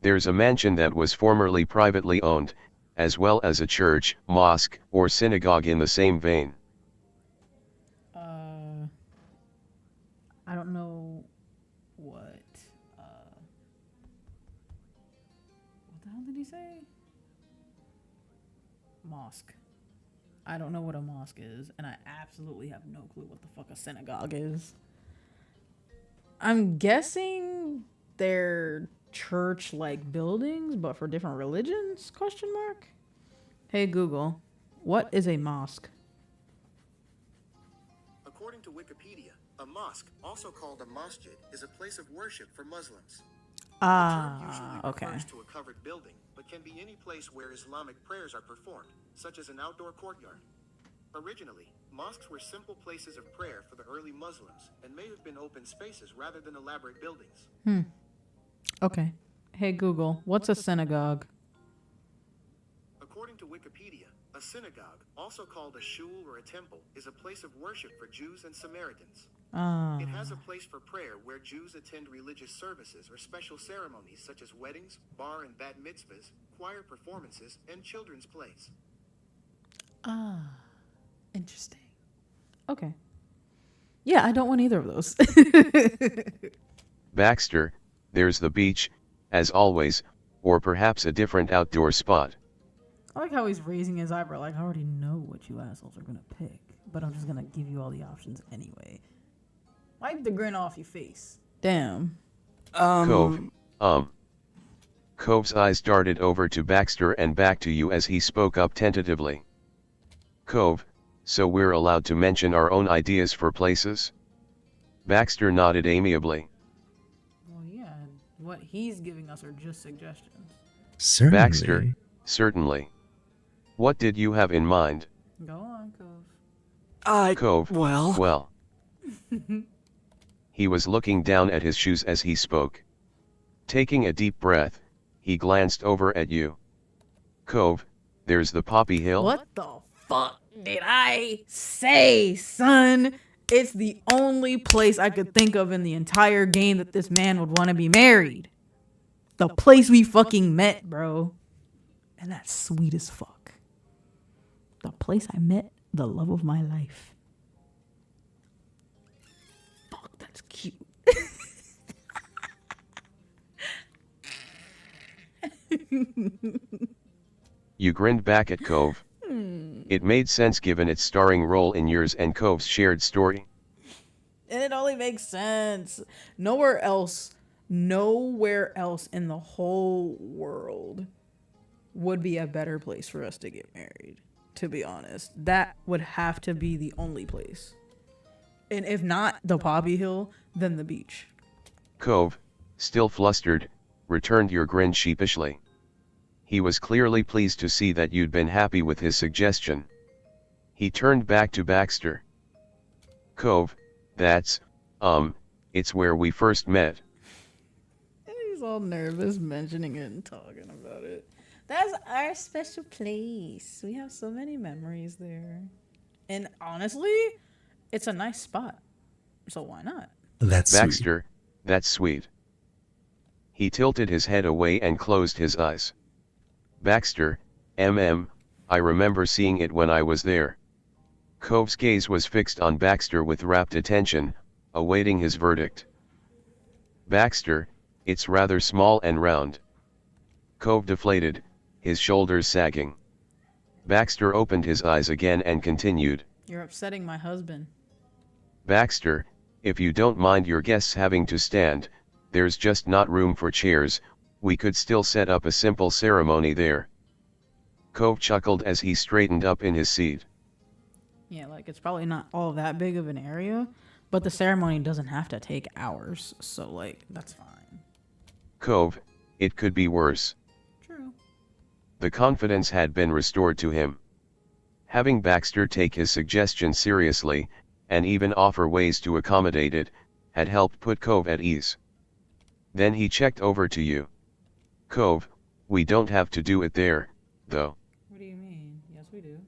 There's a mansion that was formerly privately owned, as well as a church, mosque, or synagogue in the same vein. I don't know what the hell did he say? Mosque. I don't know what a mosque is, and I absolutely have no clue what the fuck a synagogue is. I'm guessing they're church-like buildings, but for different religions? Question mark. Hey Google, what is a mosque? According to Wikipedia, a mosque, also called a masjid, is a place of worship for Muslims. The term usually Okay. refers to a covered building, but can be any place where Islamic prayers are performed, such as an outdoor courtyard. Originally, mosques were simple places of prayer for the early Muslims, and may have been open spaces rather than elaborate buildings. Okay. Hey Google, what's a synagogue? According to Wikipedia, a synagogue, also called a shul or a temple, is a place of worship for Jews and Samaritans. It has a place for prayer where Jews attend religious services or special ceremonies such as weddings, bar and bat mitzvahs, choir performances, and children's plays. Interesting. Okay. Yeah, I don't want either of those. Baxter, there's the beach, as always, or perhaps a different outdoor spot. I like how he's raising his eyebrow like, I already know what you assholes are gonna pick, but I'm just gonna give you all the options anyway. Wipe the grin off your face. Damn. Cove, Cove's eyes darted over to Baxter and back to you as he spoke up tentatively. Cove, so we're allowed to mention our own ideas for places? Baxter nodded amiably. Well, yeah, what he's giving us are just suggestions. Certainly. Baxter, certainly. What did you have in mind? Go on, Cove. Cove, Well. well. He was looking down at his shoes as he spoke. Taking a deep breath, he glanced over at you. Cove, there's the Poppy Hill. What the fuck did I say, son? It's the only place I could think of in the entire game that this man would want to be married. The place we fucking met, bro. And that's sweet as fuck. The place I met the love of my life. Fuck, that's cute. You grinned back at Cove. It made sense given its starring role in yours and Cove's shared story. And it only makes sense. Nowhere else in the whole world would be a better place for us to get married, to be honest. That would have to be the only place. And if not the Poppy Hill, then the beach. Cove, still flustered, returned your grin sheepishly. He was clearly pleased to see that you'd been happy with his suggestion. He turned back to Baxter. Cove, that's, it's where we first met. And he's all nervous mentioning it and talking about it. That's our special place. We have so many memories there. And honestly, it's a nice spot. So why not? That's sweet. Baxter, that's sweet. He tilted his head away and closed his eyes. Baxter, I remember seeing it when I was there. Cove's gaze was fixed on Baxter with rapt attention, awaiting his verdict. Baxter, it's rather small and round. Cove deflated, his shoulders sagging. Baxter opened his eyes again and continued. You're upsetting my husband. Baxter, if you don't mind your guests having to stand, there's just not room for chairs, we could still set up a simple ceremony there. Cove chuckled as he straightened up in his seat. Yeah, like it's probably not all that big of an area, but the ceremony doesn't have to take hours, so like that's fine. Cove, it could be worse. True. The confidence had been restored to him. Having Baxter take his suggestion seriously, and even offer ways to accommodate it, had helped put Cove at ease. Then he checked over to you. Cove, we don't have to do it there, though. What do you mean? Yes, we do.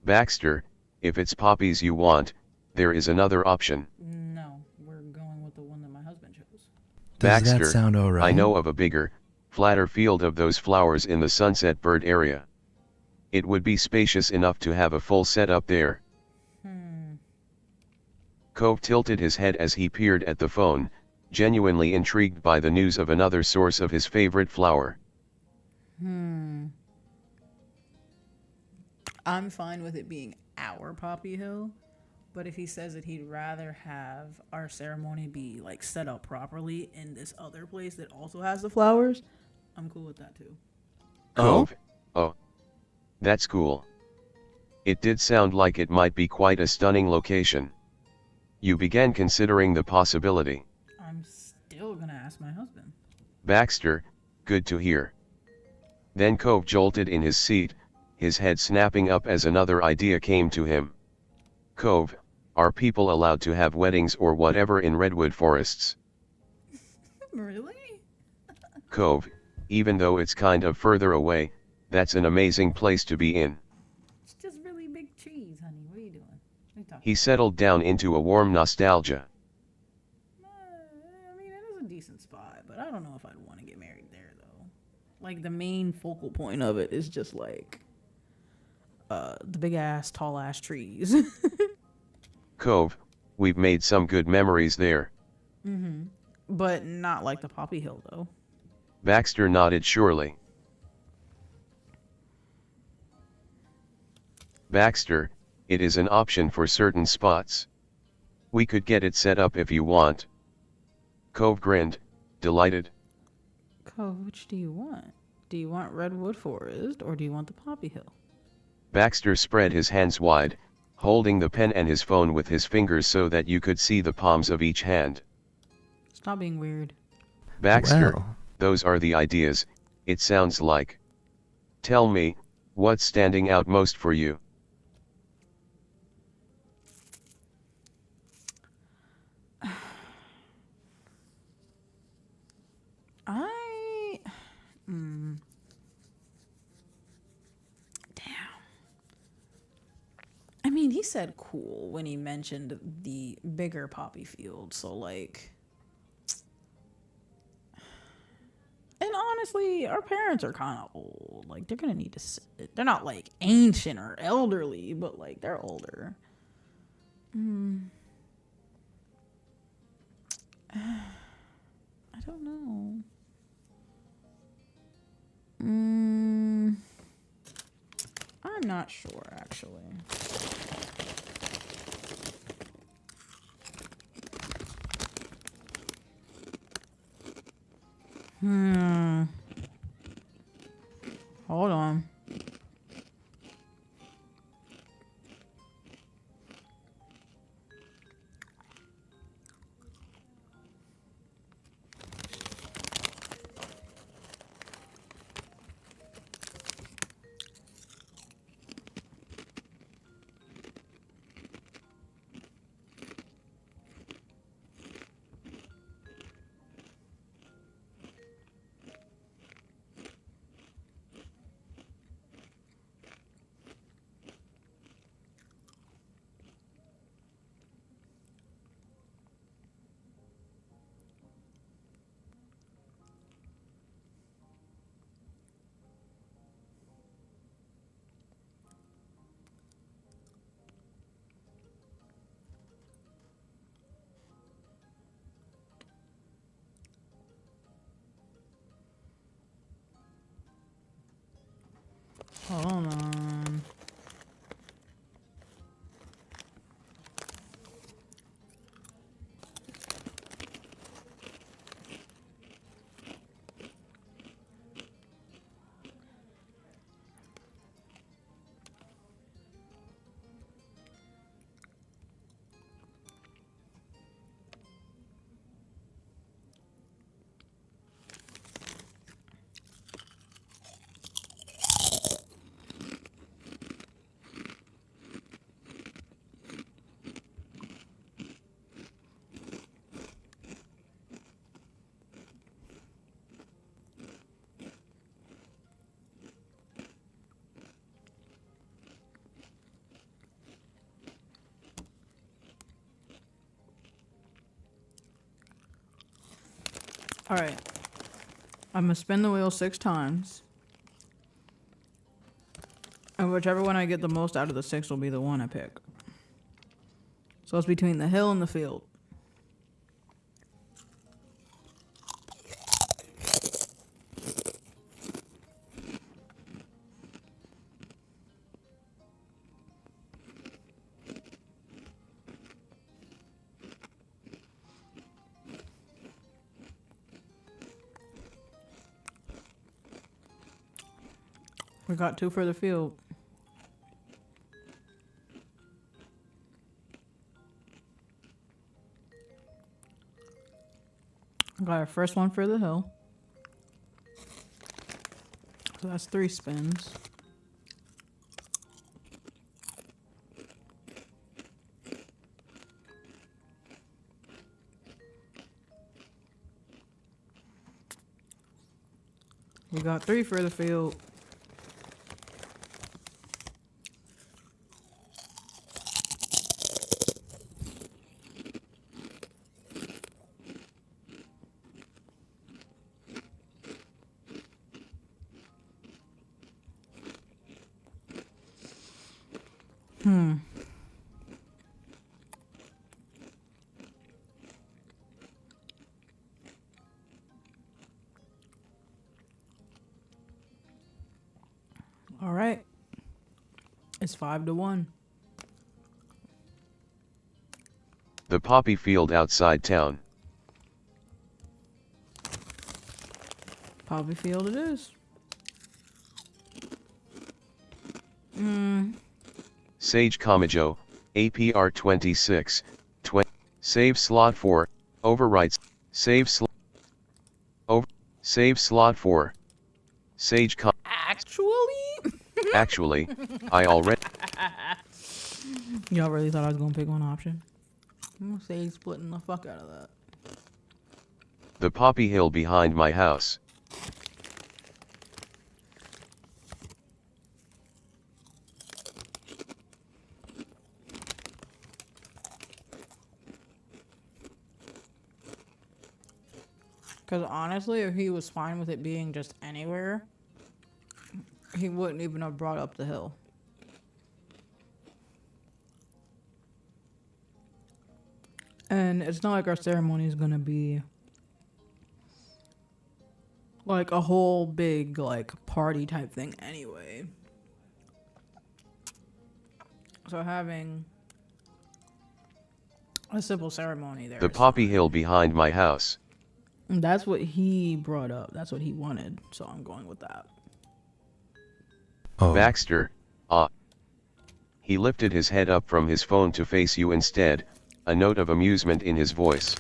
Baxter, if it's poppies you want, there is another option. No, we're going with the one that my husband chose. Does Baxter, that sound alright? I know of a bigger, flatter field of those flowers in the Sunset Bird area. It would be spacious enough to have a full setup there. Cove tilted his head as he peered at the phone, genuinely intrigued by the news of another source of his favorite flower. I'm fine with it being our Poppy Hill, but if he says that he'd rather have our ceremony be like set up properly in this other place that also has the flowers, I'm cool with that too. Cove, oh, that's cool. It did sound like it might be quite a stunning location. You began considering the possibility. I'm still gonna ask my husband. Baxter, good to hear. Then Cove jolted in his seat, his head snapping up as another idea came to him. Cove, are people allowed to have weddings or whatever in redwood forests? Really? Cove, even though it's kind of further away, that's an amazing place to be in. It's just really big trees, honey. What are you doing? What are you talking He settled down into a warm nostalgia. I mean, it is a decent spot, but I don't know if I'd want to get married there, though. Like, the main focal point of it is just, like, the big-ass, tall-ass trees. Cove, we've made some good memories there. But not like the Poppy Hill, though. Baxter nodded surely. Baxter, it is an option for certain spots. We could get it set up if you want. Cove grinned, delighted. Cove, which do you want? Do you want Redwood Forest or do you want the Poppy Hill? Baxter spread his hands wide, holding the pen and his phone with his fingers so that you could see the palms of each hand. Stop being weird. Baxter, Wow. those are the ideas, it sounds like. Tell me, what's standing out most for you? Damn. I mean, he said cool when he mentioned the bigger poppy field, so like. And honestly, our parents are kind of old. Like, they're gonna need to sit. They're not like ancient or elderly, but like they're older. I don't know. I'm not sure, actually. Hold on. Hold on. All right. I'm gonna spin the wheel 6 times. And whichever one I get the most out of the 6 will be the one I pick. So it's between the hill and the field. We got 2 for the field. Got our first one for the hill. So that's 3 spins. We got 3 for the field. All right. It's 5-1. The poppy field outside town. Poppy Field it is. Sage Kamajo, APR 26, 20, save slot 4, overwrites, save slot 4, Sage Com- Actually, I already, Y'all really thought I was gonna pick one option? I'm gonna say splitting the fuck out of that. the poppy hill behind my house. Because honestly, if he was fine with it being just anywhere, he wouldn't even have brought up the hill. And it's not like our ceremony is gonna be like a whole big like party type thing anyway. So having a simple ceremony there. The is poppy fine. hill behind my house. That's what he brought up. That's what he wanted. So I'm going with that. Oh, Baxter, He lifted his head up from his phone to face you instead, a note of amusement in his voice.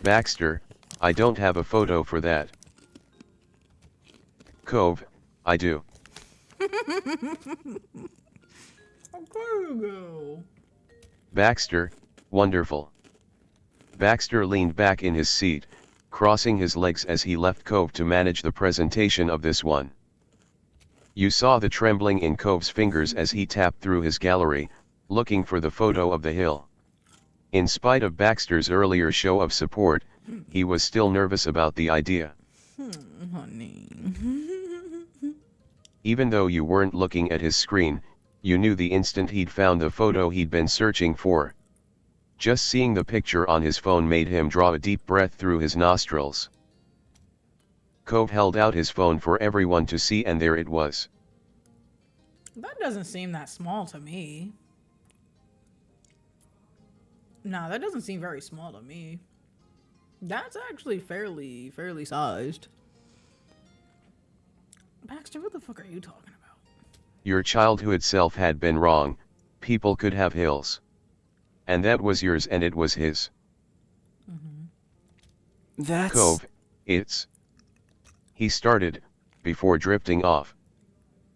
Baxter, I don't have a photo for that. Cove, I do. Baxter, wonderful. Baxter leaned back in his seat, crossing his legs as he left Cove to manage the presentation of this one. You saw the trembling in Cove's fingers as he tapped through his gallery, looking for the photo of the hill. In spite of Baxter's earlier show of support, he was still nervous about the idea. Honey. Even though you weren't looking at his screen, you knew the instant he'd found the photo he'd been searching for. Just seeing the picture on his phone made him draw a deep breath through his nostrils. Cove held out his phone for everyone to see, and there it was. That doesn't seem that small to me. Nah, that doesn't seem very small to me. That's actually fairly sized. Baxter, what the fuck are you talking about? Your childhood self had been wrong. People could have hills. And that was yours and it was his. That's... Cove, it's... He started, before drifting off.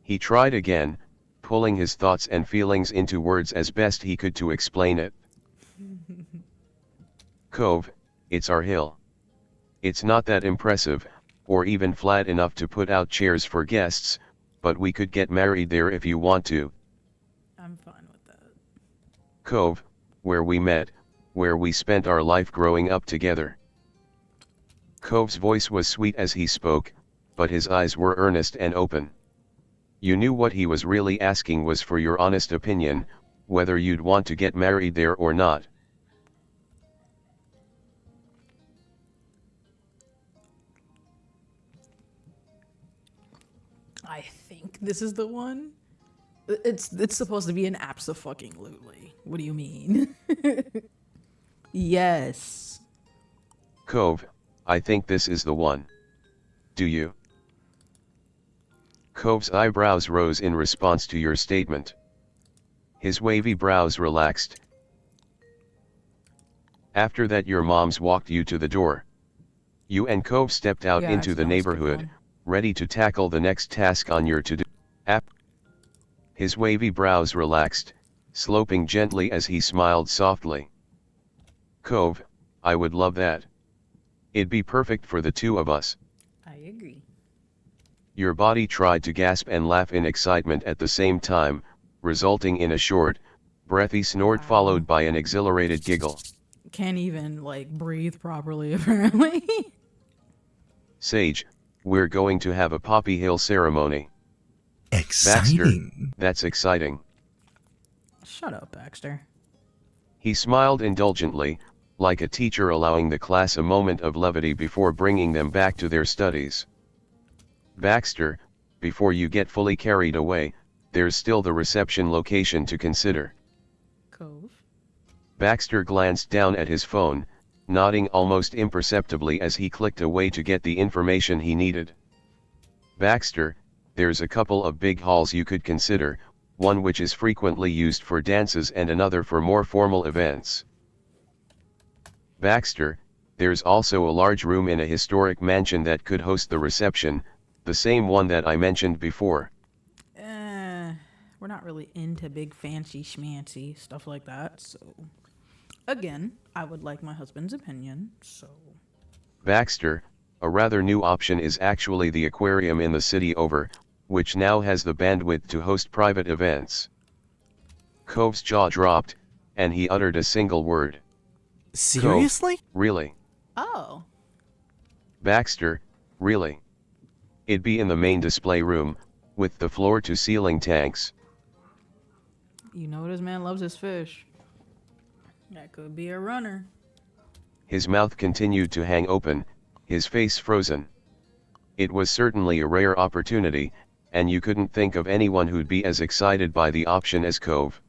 He tried again, pulling his thoughts and feelings into words as best he could to explain it. Cove, it's our hill. It's not that impressive, or even flat enough to put out chairs for guests, but we could get married there if you want to. I'm fine with that. Cove, where we met, where we spent our life growing up together. Cove's voice was sweet as he spoke, but his eyes were earnest and open. You knew what he was really asking was for your honest opinion, whether you'd want to get married there or not. I think this is the one. It's supposed to be an abso-fucking-lutely. What do you mean? Yes. Cove, I think this is the one. Do you? Cove's eyebrows rose in response to your statement. His wavy brows relaxed. After that, your moms walked you to the door. You and Cove stepped out Yeah, into actually, the that was a good neighborhood, one. ready to tackle the next task on your to-do app. His wavy brows relaxed, sloping gently as he smiled softly. Cove, I would love that. It'd be perfect for the two of us. I agree. Your body tried to gasp and laugh in excitement at the same time, resulting in a short, breathy snort followed by an exhilarated giggle. Can't even, like, breathe properly, apparently. Sage, we're going to have a Poppy Hill ceremony. exciting. That's exciting. Shut up, Baxter. He smiled indulgently, like a teacher allowing the class a moment of levity before bringing them back to their studies. Baxter, before you get fully carried away, there's still the reception location to consider. Cove. Baxter glanced down at his phone, nodding almost imperceptibly as he clicked away to get the information he needed. Baxter, there's a couple of big halls you could consider, one which is frequently used for dances and another for more formal events. Baxter, there's also a large room in a historic mansion that could host the reception, the same one that I mentioned before. We're not really into big fancy schmancy stuff like that, so again, I would like my husband's opinion, so. Baxter, a rather new option is actually the aquarium in the city over, which now has the bandwidth to host private events. Cove's jaw dropped, and he uttered a single word. Seriously? Cove, really? Oh. Baxter, really? It'd be in the main display room, with the floor-to-ceiling tanks. You know this man loves his fish. That could be a runner. His mouth continued to hang open, his face frozen. It was certainly a rare opportunity, and you couldn't think of anyone who'd be as excited by the option as Cove.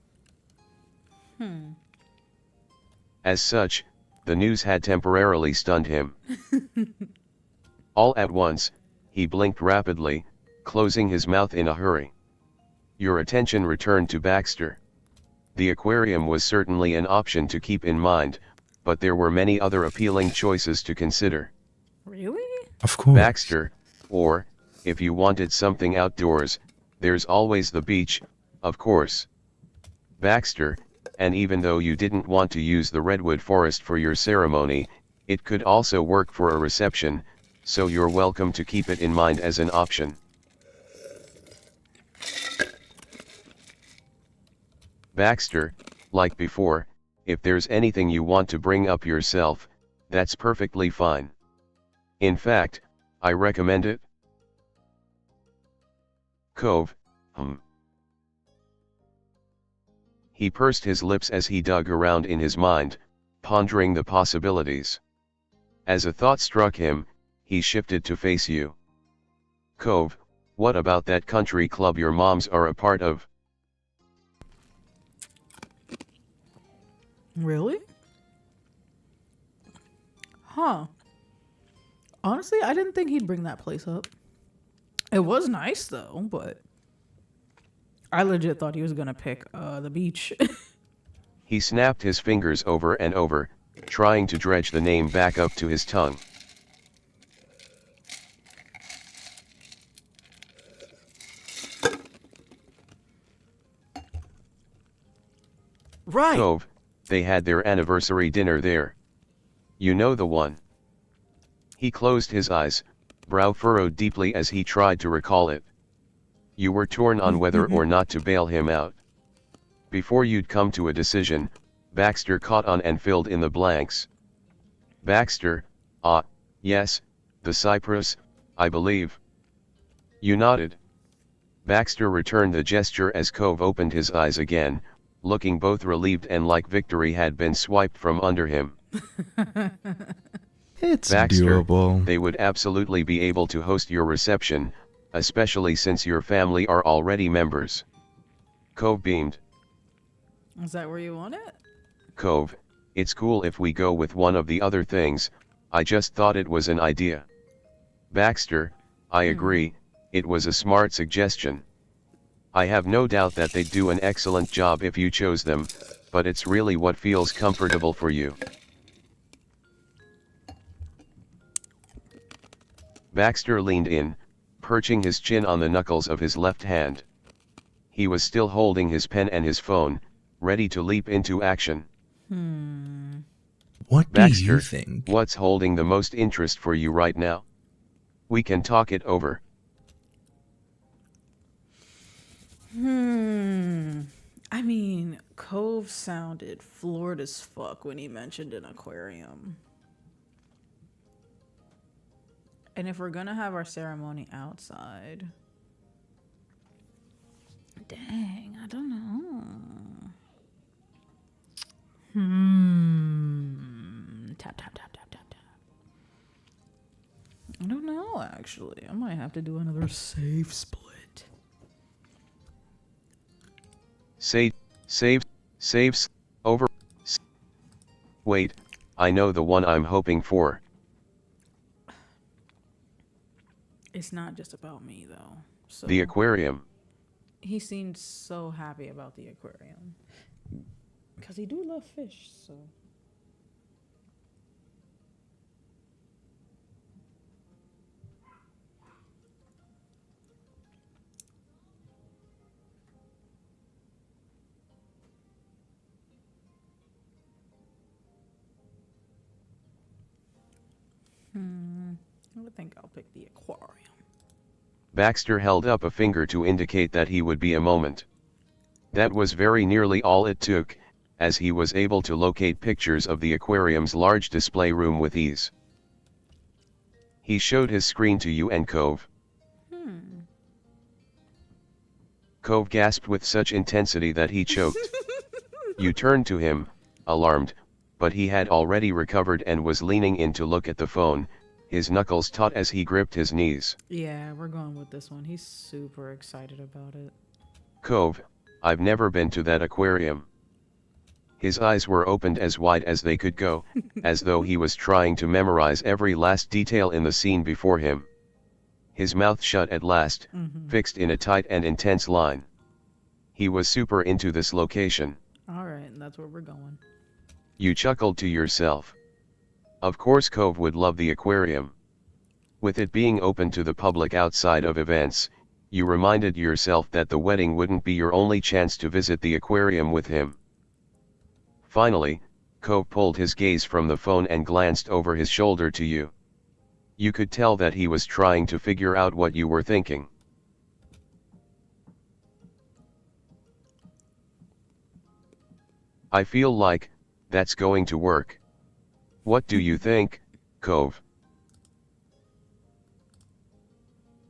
As such, the news had temporarily stunned him. All at once, he blinked rapidly, closing his mouth in a hurry. Your attention returned to Baxter. The aquarium was certainly an option to keep in mind, but there were many other appealing choices to consider. Really? Of course. Baxter, or, if you wanted something outdoors, there's always the beach, of course. Baxter, and even though you didn't want to use the redwood forest for your ceremony, it could also work for a reception, so you're welcome to keep it in mind as an option. Baxter, like before, if there's anything you want to bring up yourself, that's perfectly fine. In fact, I recommend it. Cove, He pursed his lips as he dug around in his mind, pondering the possibilities. As a thought struck him, he shifted to face you. Cove, what about that country club your moms are a part of? Really? Huh. Honestly, I didn't think he'd bring that place up. It was nice though, but I legit thought he was gonna pick the beach. He snapped his fingers over and over, trying to dredge the name back up to his tongue. Right. Cove, they had their anniversary dinner there. You know the one. He closed his eyes, brow furrowed deeply as he tried to recall it. You were torn on whether or not to bail him out. Before you'd come to a decision, Baxter caught on and filled in the blanks. Baxter, yes, the Cypress, I believe. You nodded. Baxter returned the gesture as Cove opened his eyes again, looking both relieved and like victory had been swiped from under him. It's Baxter, doable. they would absolutely be able to host your reception, especially since your family are already members. Cove beamed. Is that where you want it? Cove, it's cool if we go with one of the other things, I just thought it was an idea. Baxter, I agree, it was a smart suggestion. I have no doubt that they'd do an excellent job if you chose them, but it's really what feels comfortable for you. Baxter leaned in, perching his chin on the knuckles of his left hand. He was still holding his pen and his phone, ready to leap into action. What do Baxter, you think? what's holding the most interest for you right now? We can talk it over. I mean, Cove sounded floored as fuck when he mentioned an aquarium. And if we're gonna have our ceremony outside, dang, I don't know. Tap, tap, tap, tap, tap, tap. I don't know, actually. I might have to do another safe split. Saves, over. Wait, I know the one I'm hoping for. It's not just about me though. So The aquarium. he seemed so happy about the aquarium. Cause he do love fish, so. I think I'll pick the aquarium. Baxter held up a finger to indicate that he would be a moment. That was very nearly all it took, as he was able to locate pictures of the aquarium's large display room with ease. He showed his screen to you and Cove. Cove gasped with such intensity that he choked. You turned to him, alarmed, but he had already recovered and was leaning in to look at the phone, his knuckles taut as he gripped his knees. Yeah, we're going with this one. He's super excited about it. Cove, I've never been to that aquarium. His eyes were opened as wide as they could go, as though he was trying to memorize every last detail in the scene before him. His mouth shut at last, fixed in a tight and intense line. He was super into this location. Alright, that's where we're going. You chuckled to yourself. Of course Cove would love the aquarium. With it being open to the public outside of events, you reminded yourself that the wedding wouldn't be your only chance to visit the aquarium with him. Finally, Cove pulled his gaze from the phone and glanced over his shoulder to you. You could tell that he was trying to figure out what you were thinking. I feel like, that's going to work. What do you think, Cove?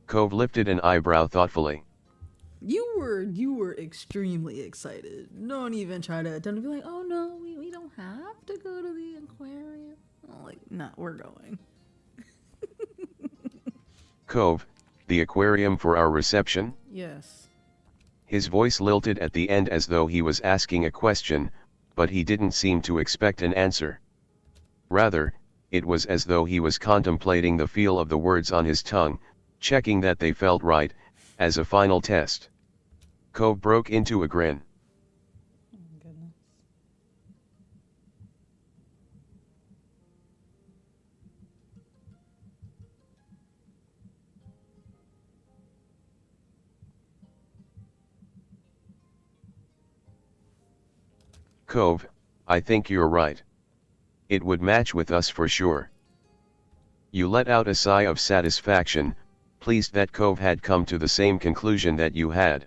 Cove lifted an eyebrow thoughtfully. You were extremely excited. Don't even try to attempt to be like, oh no, we don't have to go to the aquarium. Like, no, we're going. Cove, the aquarium for our reception? Yes. His voice lilted at the end as though he was asking a question, but he didn't seem to expect an answer. Rather, it was as though he was contemplating the feel of the words on his tongue, checking that they felt right, as a final test. Cove broke into a grin. Oh my goodness. Cove, I think you're right. It would match with us for sure. You let out a sigh of satisfaction, pleased that Cove had come to the same conclusion that you had.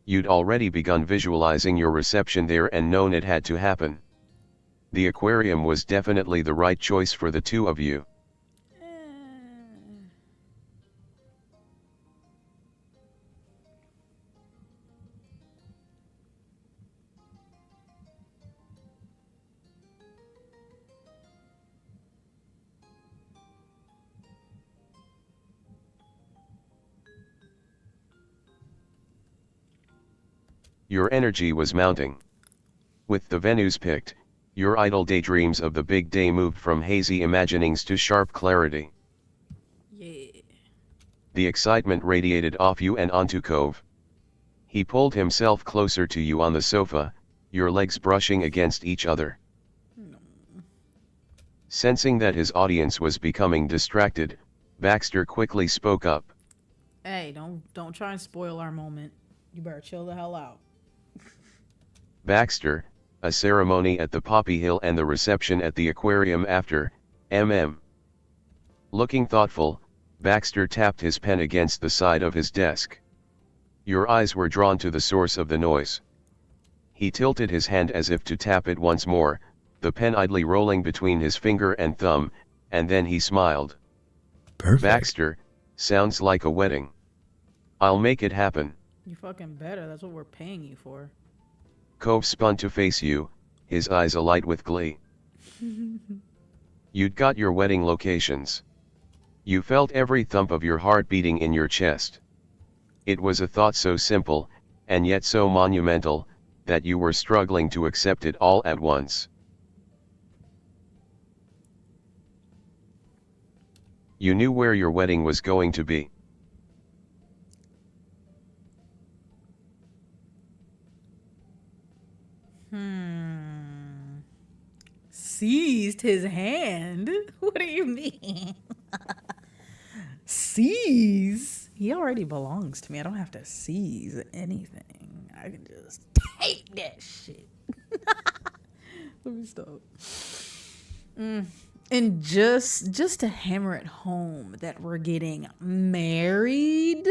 You'd already begun visualizing your reception there and known it had to happen. The aquarium was definitely the right choice for the two of you. Your energy was mounting. With the venues picked, your idle daydreams of the big day moved from hazy imaginings to sharp clarity. Yeah. The excitement radiated off you and onto Cove. He pulled himself closer to you on the sofa, your legs brushing against each other. No. Sensing that his audience was becoming distracted, Baxter quickly spoke up. Hey, don't try and spoil our moment. You better chill the hell out. Baxter, a ceremony at the Poppy Hill and the reception at the aquarium after, Looking thoughtful, Baxter tapped his pen against the side of his desk. Your eyes were drawn to the source of the noise. He tilted his hand as if to tap it once more, the pen idly rolling between his finger and thumb, and then he smiled. Perfect. Baxter, sounds like a wedding. I'll make it happen. You fucking better. That's what we're paying you for. Cove spun to face you, his eyes alight with glee. You'd got your wedding locations. You felt every thump of your heart beating in your chest. It was a thought so simple, and yet so monumental, that you were struggling to accept it all at once. You knew where your wedding was going to be. Seized his hand? What do you mean? Seize? He already belongs to me. I don't have to seize anything. I can just take that shit. Let me stop. And just to hammer it home that we're getting married,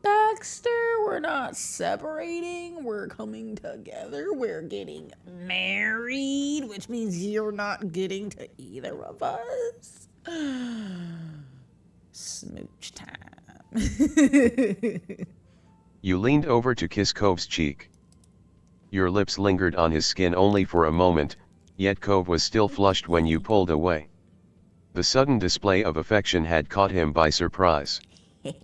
Baxter, we're not separating, we're coming together, we're getting married, which means you're not getting to either of us. Smooch time. You leaned over to kiss Cove's cheek. Your lips lingered on his skin only for a moment, yet Cove was still flushed when you pulled away. The sudden display of affection had caught him by surprise. I'm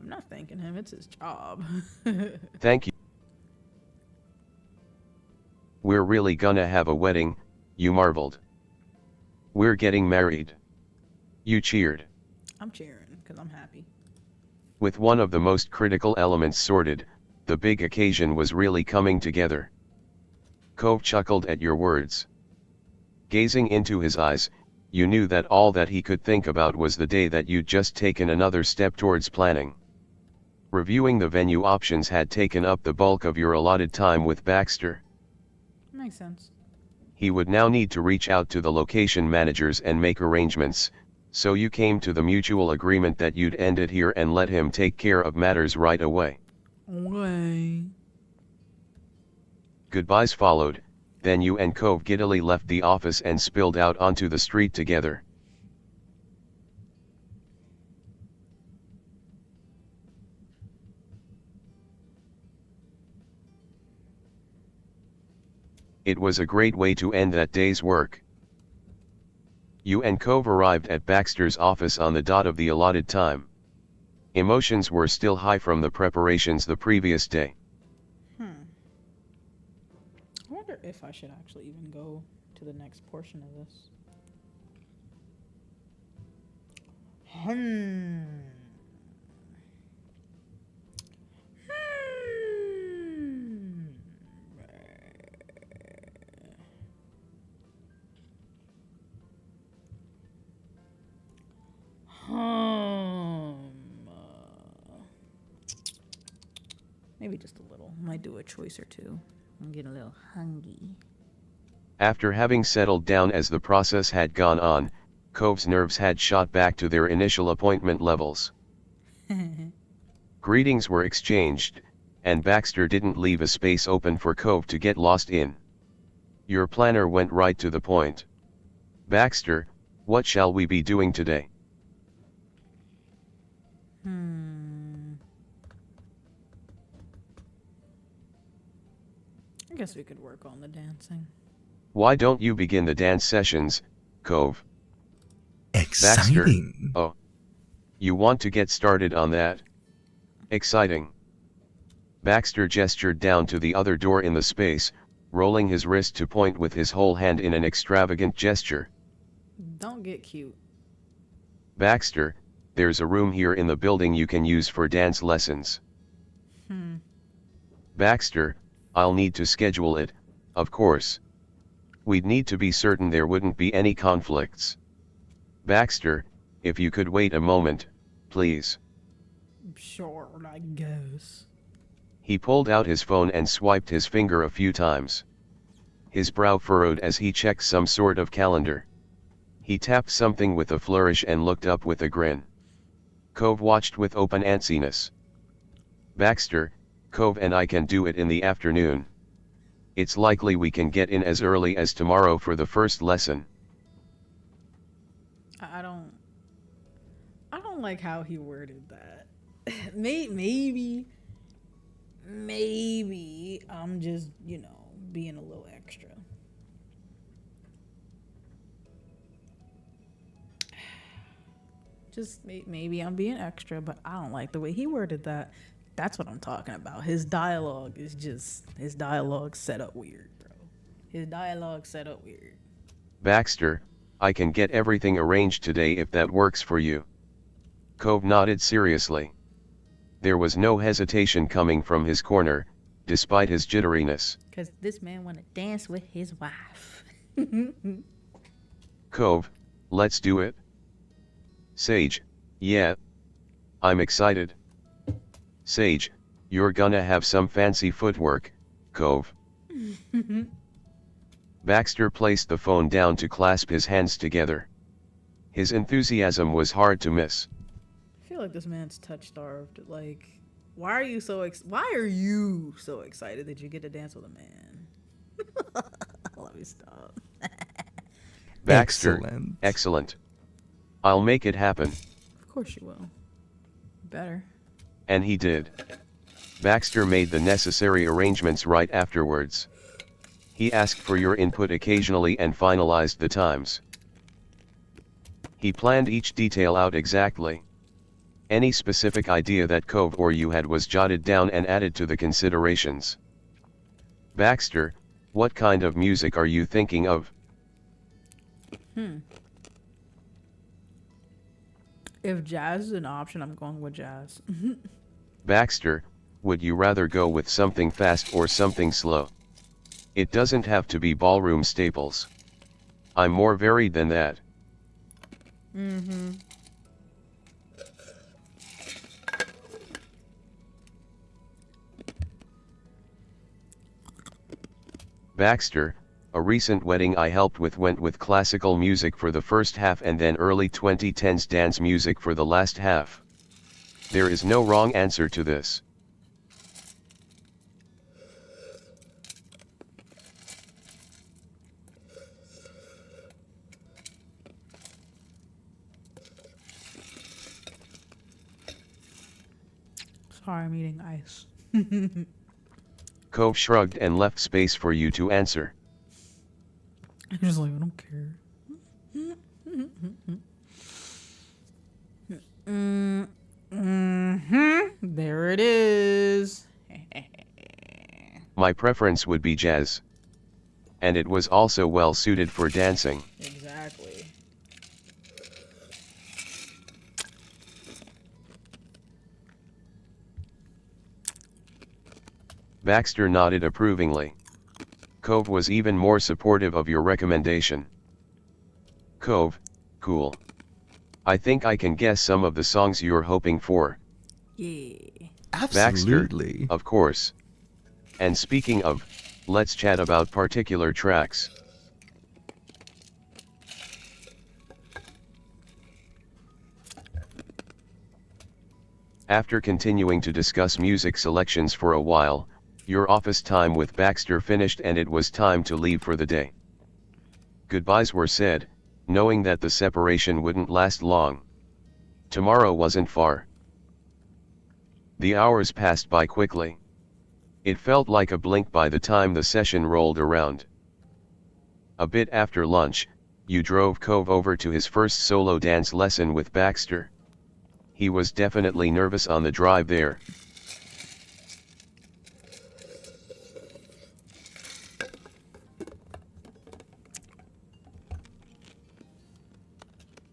not thanking him, it's his job. Thank you. We're really gonna have a wedding, you marveled. We're getting married. You cheered. I'm cheering, because I'm happy. With one of the most critical elements sorted, the big occasion was really coming together. Cove chuckled at your words. Gazing into his eyes, you knew that all that he could think about was the day that you'd just taken another step towards planning. Reviewing the venue options had taken up the bulk of your allotted time with Baxter. Makes sense. He would now need to reach out to the location managers and make arrangements, so you came to the mutual agreement that you'd end it here and let him take care of matters right away. Way. Goodbyes followed, then you and Cove giddily left the office and spilled out onto the street together. It was a great way to end that day's work. You and Cove arrived at Baxter's office on the dot of the allotted time. Emotions were still high from the preparations the previous day. I wonder if I should actually even go to the next portion of this. Maybe just a little. Might do a choice or two. I'm getting a little hungry. After having settled down as the process had gone on, Cove's nerves had shot back to their initial appointment levels. Greetings were exchanged, and Baxter didn't leave a space open for Cove to get lost in. Your planner went right to the point. Baxter, what shall we be doing today? I guess we could work on the dancing. Why don't you begin the dance sessions, Cove? Exciting. Baxter, oh. You want to get started on that? Exciting. Baxter gestured down to the other door in the space, rolling his wrist to point with his whole hand in an extravagant gesture. Don't get cute. Baxter, there's a room here in the building you can use for dance lessons. Baxter, I'll need to schedule it, of course. We'd need to be certain there wouldn't be any conflicts. Baxter, if you could wait a moment, please. Sure, I guess. He pulled out his phone and swiped his finger a few times. His brow furrowed as he checked some sort of calendar. He tapped something with a flourish and looked up with a grin. Cove watched with open antsiness. Baxter, Cove and I can do it in the afternoon. It's likely we can get in as early as tomorrow for the first lesson. I don't like how he worded that. Maybe I'm just, being a little extra. Just maybe I'm being extra, but I don't like the way he worded that. That's what I'm talking about. His dialogue set up weird, bro. His dialogue set up weird. Baxter, I can get everything arranged today if that works for you. Cove nodded seriously. There was no hesitation coming from his corner, despite his jitteriness. Cause this man wanna dance with his wife. Cove, let's do it. Sage, yeah. I'm excited. Sage, you're gonna have some fancy footwork, Cove. Baxter placed the phone down to clasp his hands together. His enthusiasm was hard to miss. I feel like this man's touch starved. Like, why are you so excited that you get to dance with a man? Let me stop. Baxter, Excellent. excellent. I'll make it happen. Of course you will. Better. And he did. Baxter made the necessary arrangements right afterwards. He asked for your input occasionally and finalized the times. He planned each detail out exactly. Any specific idea that Cove or you had was jotted down and added to the considerations. Baxter, what kind of music are you thinking of? If jazz is an option, I'm going with jazz. Baxter, would you rather go with something fast or something slow? It doesn't have to be ballroom staples. I'm more varied than that. Baxter, a recent wedding I helped with went with classical music for the first half and then early 2010s dance music for the last half. There is no wrong answer to this. Sorry, I'm eating ice. Cove shrugged and left space for you to answer. I'm just like, I don't care. There it is. My preference would be jazz. And it was also well suited for dancing. Exactly. Baxter nodded approvingly. Cove was even more supportive of your recommendation. Cove, cool. I think I can guess some of the songs you're hoping for. Yeah. Absolutely. Baxter, of course. And speaking of, let's chat about particular tracks. After continuing to discuss music selections for a while, your office time with Baxter finished and it was time to leave for the day. Goodbyes were said, knowing that the separation wouldn't last long. Tomorrow wasn't far. The hours passed by quickly. It felt like a blink by the time the session rolled around. A bit after lunch, you drove Cove over to his first solo dance lesson with Baxter. He was definitely nervous on the drive there.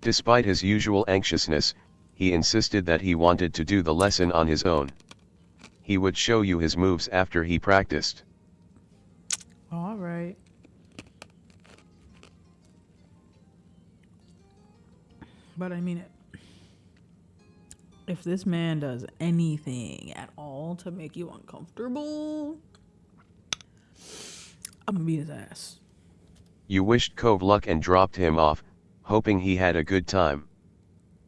Despite his usual anxiousness, he insisted that he wanted to do the lesson on his own. He would show you his moves after he practiced. All right. But I mean, if this man does anything at all to make you uncomfortable, I'm gonna beat his ass. You wished Cove luck and dropped him off, hoping he had a good time.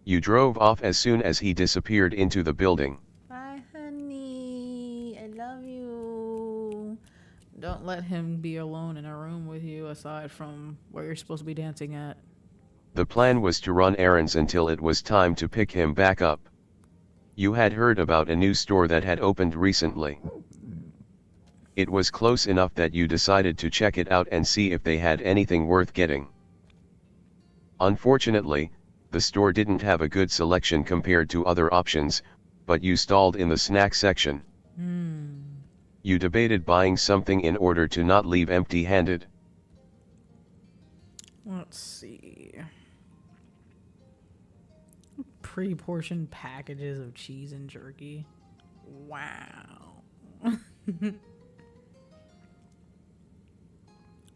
You drove off as soon as he disappeared into the building. Bye, honey. I love you. Don't let him be alone in a room with you aside from where you're supposed to be dancing at. The plan was to run errands until it was time to pick him back up. You had heard about a new store that had opened recently. It was close enough that you decided to check it out and see if they had anything worth getting. Unfortunately, the store didn't have a good selection compared to other options, but you stalled in the snack section. You debated buying something in order to not leave empty-handed. Let's see. Pre-portioned packages of cheese and jerky. Wow.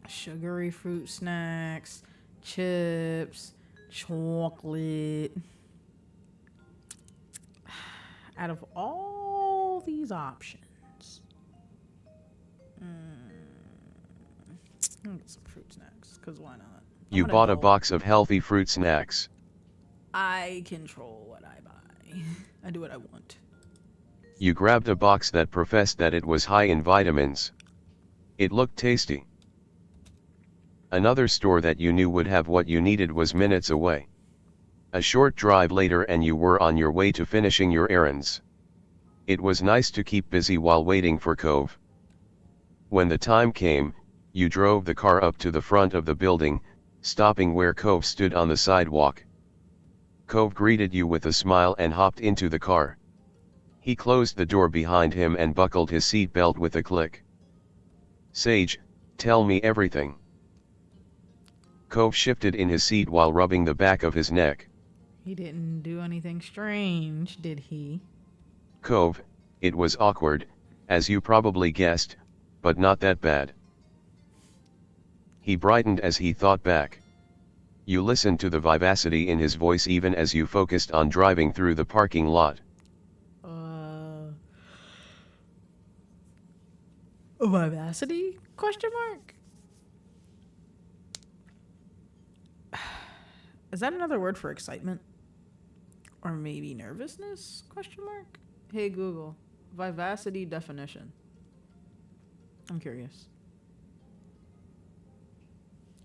Sugary fruit snacks, chips, chocolate. Out of all these options, I'll get some fruit snacks, because why not? You bought a box of healthy fruit snacks. I control what I buy. I do what I want. You grabbed a box that professed that it was high in vitamins. It looked tasty. Another store that you knew would have what you needed was minutes away. A short drive later and you were on your way to finishing your errands. It was nice to keep busy while waiting for Cove. When the time came, you drove the car up to the front of the building, stopping where Cove stood on the sidewalk. Cove greeted you with a smile and hopped into the car. He closed the door behind him and buckled his seatbelt with a click. "Sage, tell me everything." Cove shifted in his seat while rubbing the back of his neck. He didn't do anything strange, did he? Cove, it was awkward, as you probably guessed, but not that bad. He brightened as he thought back. You listened to the vivacity in his voice even as you focused on driving through the parking lot. Vivacity? Question mark? Is that another word for excitement? Or maybe nervousness? Question mark? Hey Google, vivacity definition. I'm curious.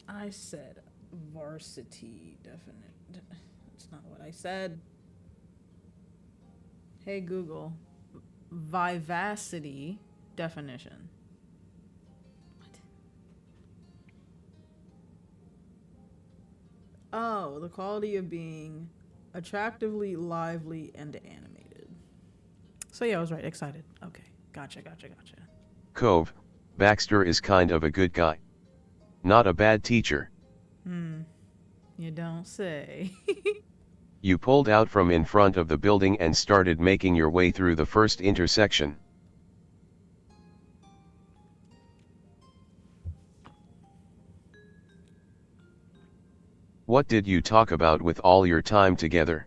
I said varsity definite. That's not what I said. Hey Google, vivacity definition. What? Oh, the quality of being attractively lively and animated. So yeah, I was right. Excited. Okay. Gotcha. Cove, Baxter is kind of a good guy. Not a bad teacher. You don't say. You pulled out from in front of the building and started making your way through the first intersection. What did you talk about with all your time together?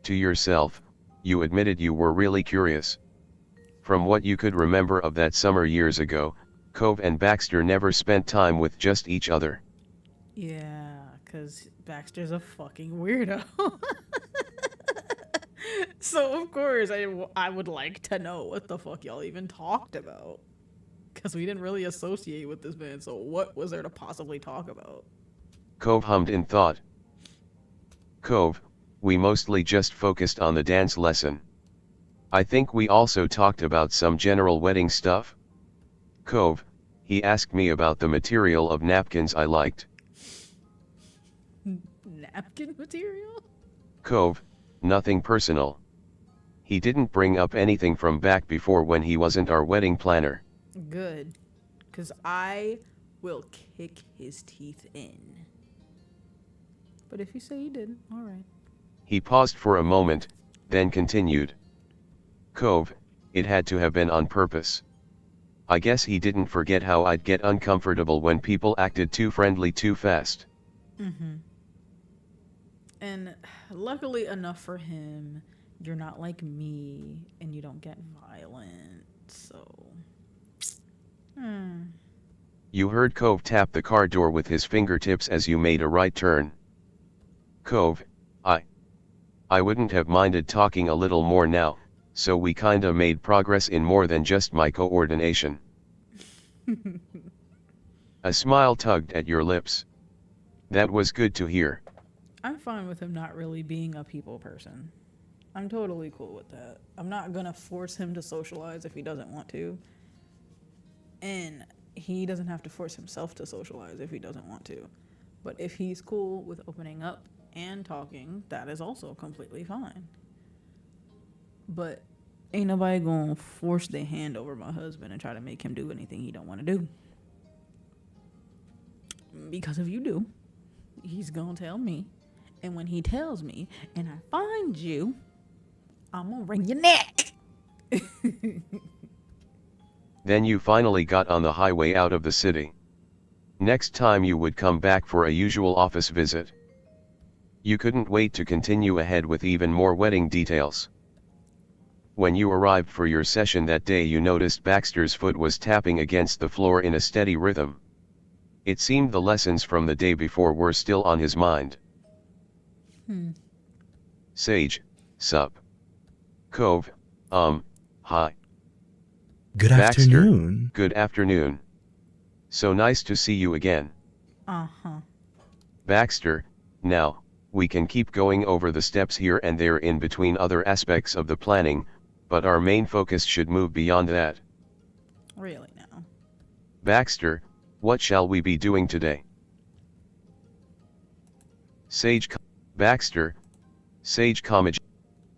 To yourself, you admitted you were really curious. From what you could remember of that summer years ago, Cove and Baxter never spent time with just each other. Yeah, because Baxter's a fucking weirdo. So of course I would like to know what the fuck y'all even talked about. Because we didn't really associate with this man, so what was there to possibly talk about? Cove hummed in thought. Cove, we mostly just focused on the dance lesson. I think we also talked about some general wedding stuff. Cove, he asked me about the material of napkins I liked. Napkin material? Cove, nothing personal. He didn't bring up anything from back before when he wasn't our wedding planner. Good. Because I will kick his teeth in. But if you say he didn't, alright. He paused for a moment, then continued. Cove, it had to have been on purpose. I guess he didn't forget how I'd get uncomfortable when people acted too friendly too fast. And luckily enough for him, you're not like me and you don't get violent, so... You heard Cove tap the car door with his fingertips as you made a right turn. Cove, I wouldn't have minded talking a little more now, so we kinda made progress in more than just my coordination. A smile tugged at your lips. That was good to hear. I'm fine with him not really being a people person. I'm totally cool with that. I'm not gonna force him to socialize if he doesn't want to. And he doesn't have to force himself to socialize if he doesn't want to. But if he's cool with opening up and talking, that is also completely fine. But ain't nobody gonna force their hand over my husband and try to make him do anything he don't want to do. Because if you do, he's gonna tell me. And when he tells me and I find you, I'm gonna wring your neck. Then you finally got on the highway out of the city. Next time you would come back for a usual office visit. You couldn't wait to continue ahead with even more wedding details. When you arrived for your session that day, you noticed Baxter's foot was tapping against the floor in a steady rhythm. It seemed the lessons from the day before were still on his mind. Sage, sup. Cove, hi. Good Baxter, afternoon. good afternoon. So nice to see you again. Uh-huh. Baxter, now, we can keep going over the steps here and there in between other aspects of the planning, but our main focus should move beyond that. Really now. Baxter, what shall we be doing today? Baxter, Sage Comage,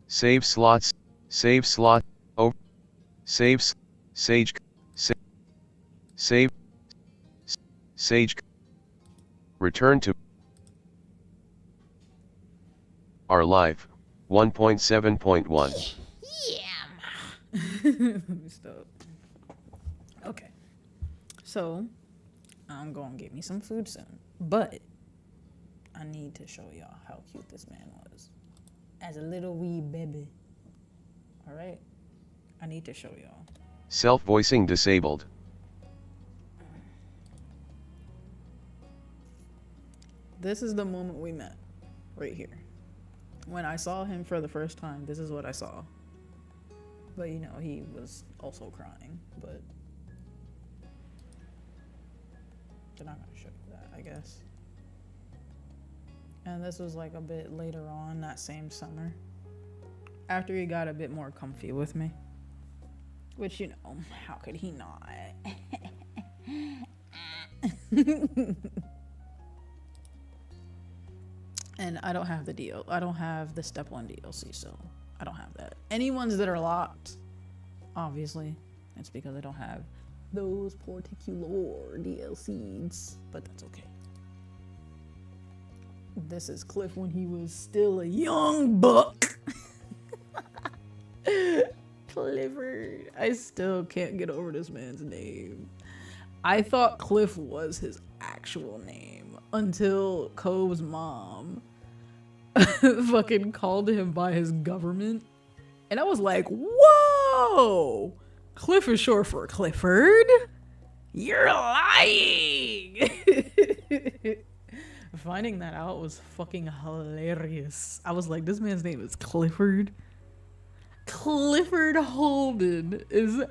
save slot, oh, save, Sage, save, Sage, return to our life, 1.7.1. Stop. Okay. So, I'm gonna get me some food soon. But, I need to show y'all how cute this man was. As a little wee baby. Alright? I need to show y'all. Self-voicing disabled. This is the moment we met. Right here. When I saw him for the first time, this is what I saw. But you know, he was also crying, but they're not gonna show you that, I guess. And this was like a bit later on that same summer. After he got a bit more comfy with me. Which, you know, how could he not? And I don't have the deal. I don't have the Step 1 DLC, so I don't have that. Any ones that are locked, obviously, it's because I don't have those particular DLCs, but that's okay. This is Cliff when he was still a young buck. Clifford. I still can't get over this man's name. I thought Cliff was his actual name until Cove's mom fucking called him by his government. And I was like, whoa! Cliff is short for Clifford? You're lying! Finding that out was fucking hilarious. I was like, this man's name is Clifford? Clifford Holden is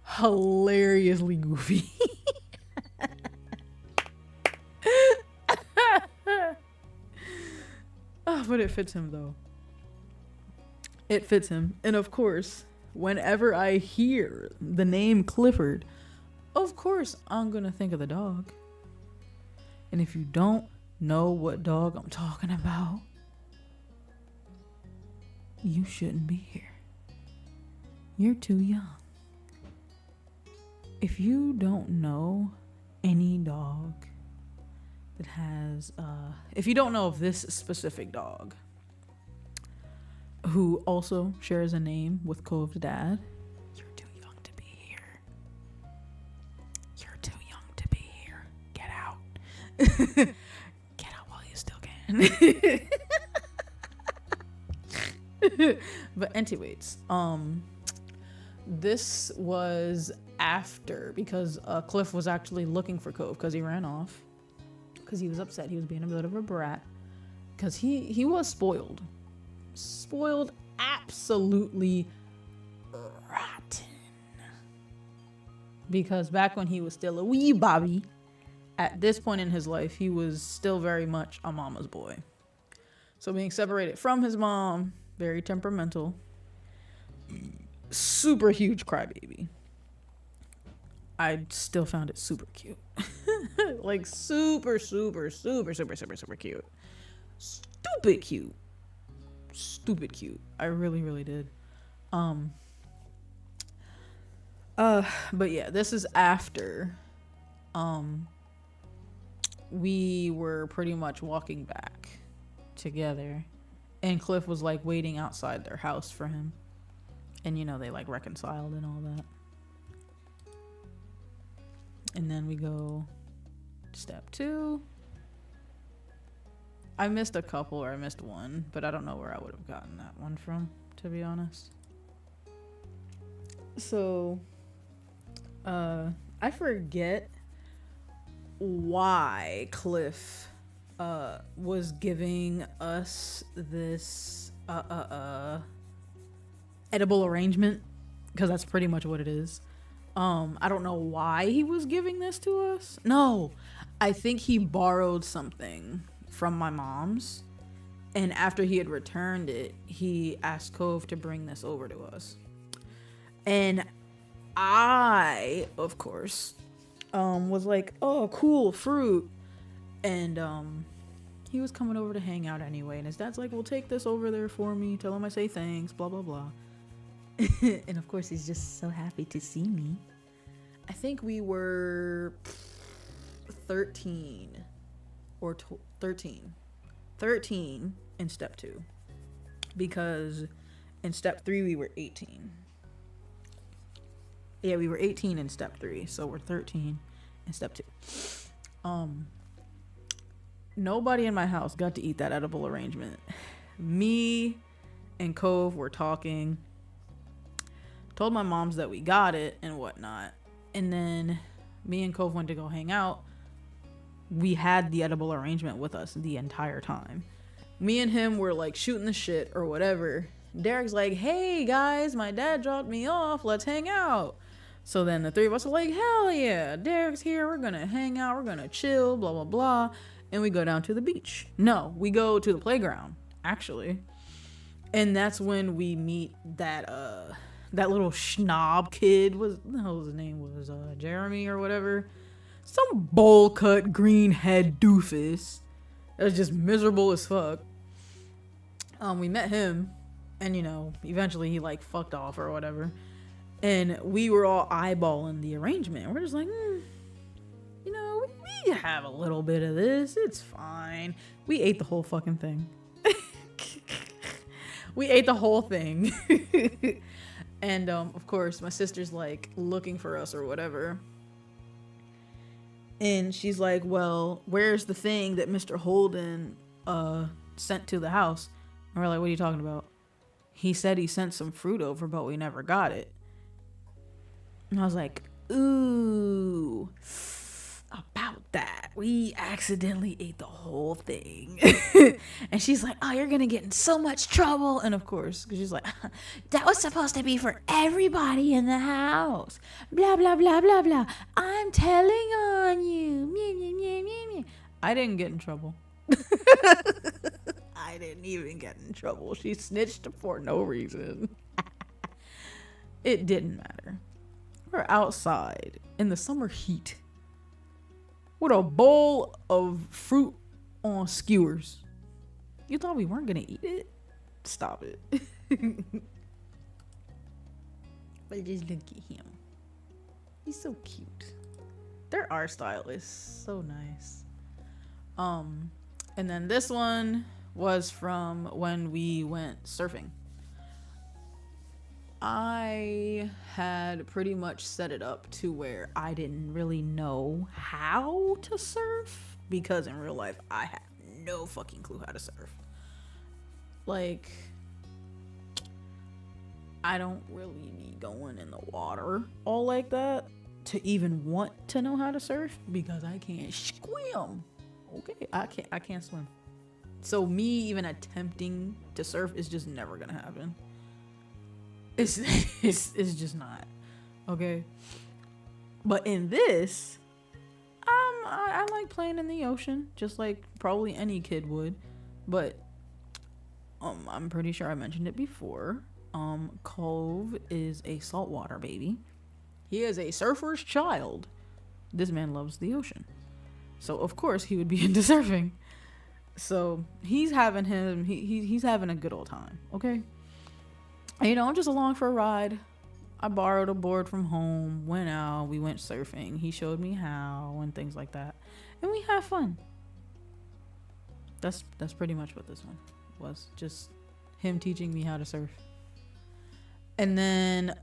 hilariously goofy. Oh, but it fits him though. It fits him. And of course, whenever I hear the name Clifford, of course I'm gonna think of the dog. And if you don't know what dog I'm talking about, you shouldn't be here. You're too young. If you don't know any dog that has, if you don't know of this specific dog, who also shares a name with Cove's dad, you're too young to be here. You're too young to be here. Get out. Get out while you still can. But anyways, this was after, because Cliff was actually looking for Cove because he ran off because he was upset. He was being a bit of a brat because he was spoiled absolutely rotten, because back when he was still a wee Bobby, at this point in his life he was still very much a mama's boy. So being separated from his mom, very temperamental, super huge crybaby. I still found it super cute. Like super cute. stupid cute. Stupid cute. I really, really did. But yeah, this is after we were pretty much walking back together, and Cliff was like waiting outside their house for him, and you know, they like reconciled and all that. And then we go step 2. I missed a couple, or I missed one, but I don't know where I would have gotten that one from, to be honest. So I forget why Cliff was giving us this edible arrangement, because that's pretty much what it is. I don't know why he was giving this to us. No, I think he borrowed something from my mom's, and after he had returned it, he asked Cove to bring this over to us. And I, of course, was like, oh, cool, fruit. And he was coming over to hang out anyway, and his dad's like, well, take this over there for me, tell him I say thanks, blah blah blah. And of course, he's just so happy to see me. I think we were 13 or 13 in step 2, because in step 3 we were 18. Yeah, we were 18 in step 3, so we're 13 in step 2. Nobody in my house got to eat that edible arrangement. Me and Cove were talking, told my moms that we got it and whatnot, and then me and Cove went to go hang out. We had the edible arrangement with us the entire time. Me and him were like shooting the shit or whatever. Derek's like, hey guys, my dad dropped me off, let's hang out. So then the 3 of us are like, hell yeah, Derek's here, we're gonna hang out, we're gonna chill, blah blah blah. And we go down to the beach. No, we go to the playground, actually. And that's when we meet that little schnob kid. What the hell his name was? Jeremy or whatever. Some bowl cut green head doofus that was just miserable as fuck. We met him, and you know, eventually he like fucked off or whatever. And we were all eyeballing the arrangement. We're just like, you know, we have a little bit of this. It's fine. We ate the whole fucking thing. We ate the whole thing. And of course, my sister's like looking for us or whatever. And she's like, well, where's the thing that Mr. Holden sent to the house? And we're like, what are you talking about? He said he sent some fruit over, but we never got it. And I was like, ooh, about that. We accidentally ate the whole thing. And she's like, oh, you're gonna get in so much trouble. And of course, because she's like, that was supposed to be for everybody in the house. Blah, blah, blah, blah, blah. I'm telling on you. I didn't get in trouble. I didn't even get in trouble. She snitched for no reason. It didn't matter. We're outside in the summer heat with a bowl of fruit on skewers. You thought we weren't gonna eat it? Stop it. But just look at him. He's so cute. Their art style is so nice. And then this one was from when we went surfing. I had pretty much set it up to where I didn't really know how to surf, because in real life I had no fucking clue how to surf. Like, I don't really be going in the water all like that to even want to know how to surf, because I can't swim. Okay, I can't swim. So me even attempting to surf is just never gonna happen. It's just not. Okay. But in this, I like playing in the ocean, just like probably any kid would. But I'm pretty sure I mentioned it before. Cove is a saltwater baby. He is a surfer's child. This man loves the ocean. So of course he would be into surfing. So he's having he's having a good old time, okay? And, you know, I'm just along for a ride. I borrowed a board from home, went out, we went surfing. He showed me how and things like that. And we had fun. That's pretty much what this one was. Just him teaching me how to surf. And then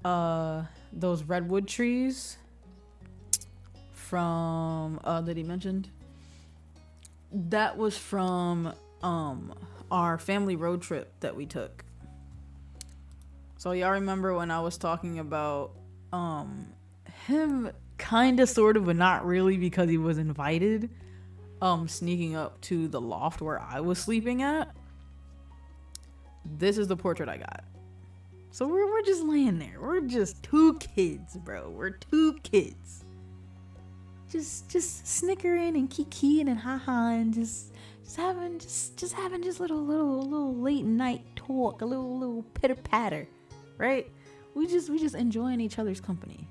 those redwood trees from that he mentioned, that was from our family road trip that we took. So y'all remember when I was talking about him kind of sort of but not really because he was invited sneaking up to the loft where I was sleeping at? This is the portrait I got. So we're just laying there. We're just two kids, bro. We're two kids. Just snickering and kikiing and haha and just having little late night talk, a little pitter patter, right? We just enjoying each other's company.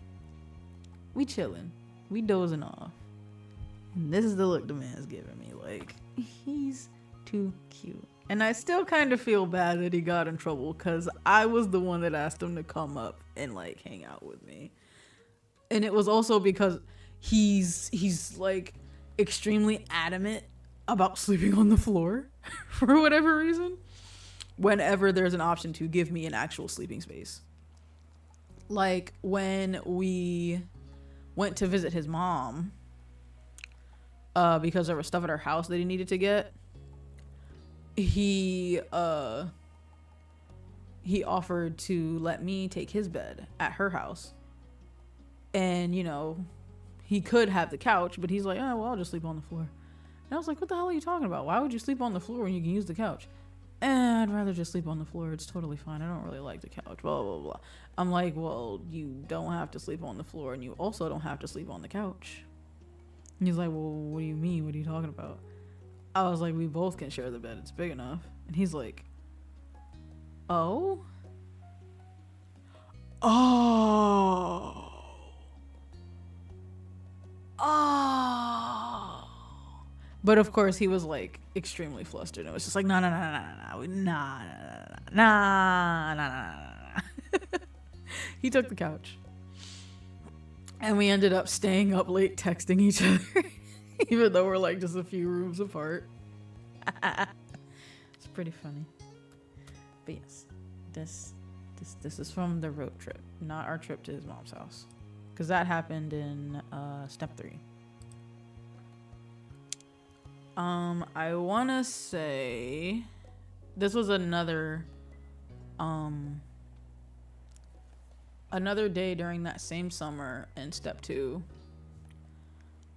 We chilling. We dozing off. And this is the look the man's giving me. Like, he's too cute. And I still kind of feel bad that he got in trouble because I was the one that asked him to come up and like hang out with me. And it was also because he's like extremely adamant about sleeping on the floor for whatever reason whenever there's an option to give me an actual sleeping space. Like when we went to visit his mom because there was stuff at her house that he needed to get, he offered to let me take his bed at her house. And, you know, he could have the couch, but he's like, oh, well, I'll just sleep on the floor. And I was like, what the hell are you talking about? Why would you sleep on the floor when you can use the couch? I'd rather just sleep on the floor. It's totally fine. I don't really like the couch, blah, blah, blah. I'm like, well, you don't have to sleep on the floor, and you also don't have to sleep on the couch. And he's like, well, what do you mean? What are you talking about? I was like, we both can share the bed. It's big enough. And he's like, oh? Oh. Oh. But of course he was like extremely flustered. It was just like, nah. He took the couch. And we ended up staying up late texting each other. Even though we're like just a few rooms apart. It's pretty funny. But yes, this is from the road trip, not our trip to his mom's house. Because that happened in step 3. I want to say this was another day during that same summer in step 2.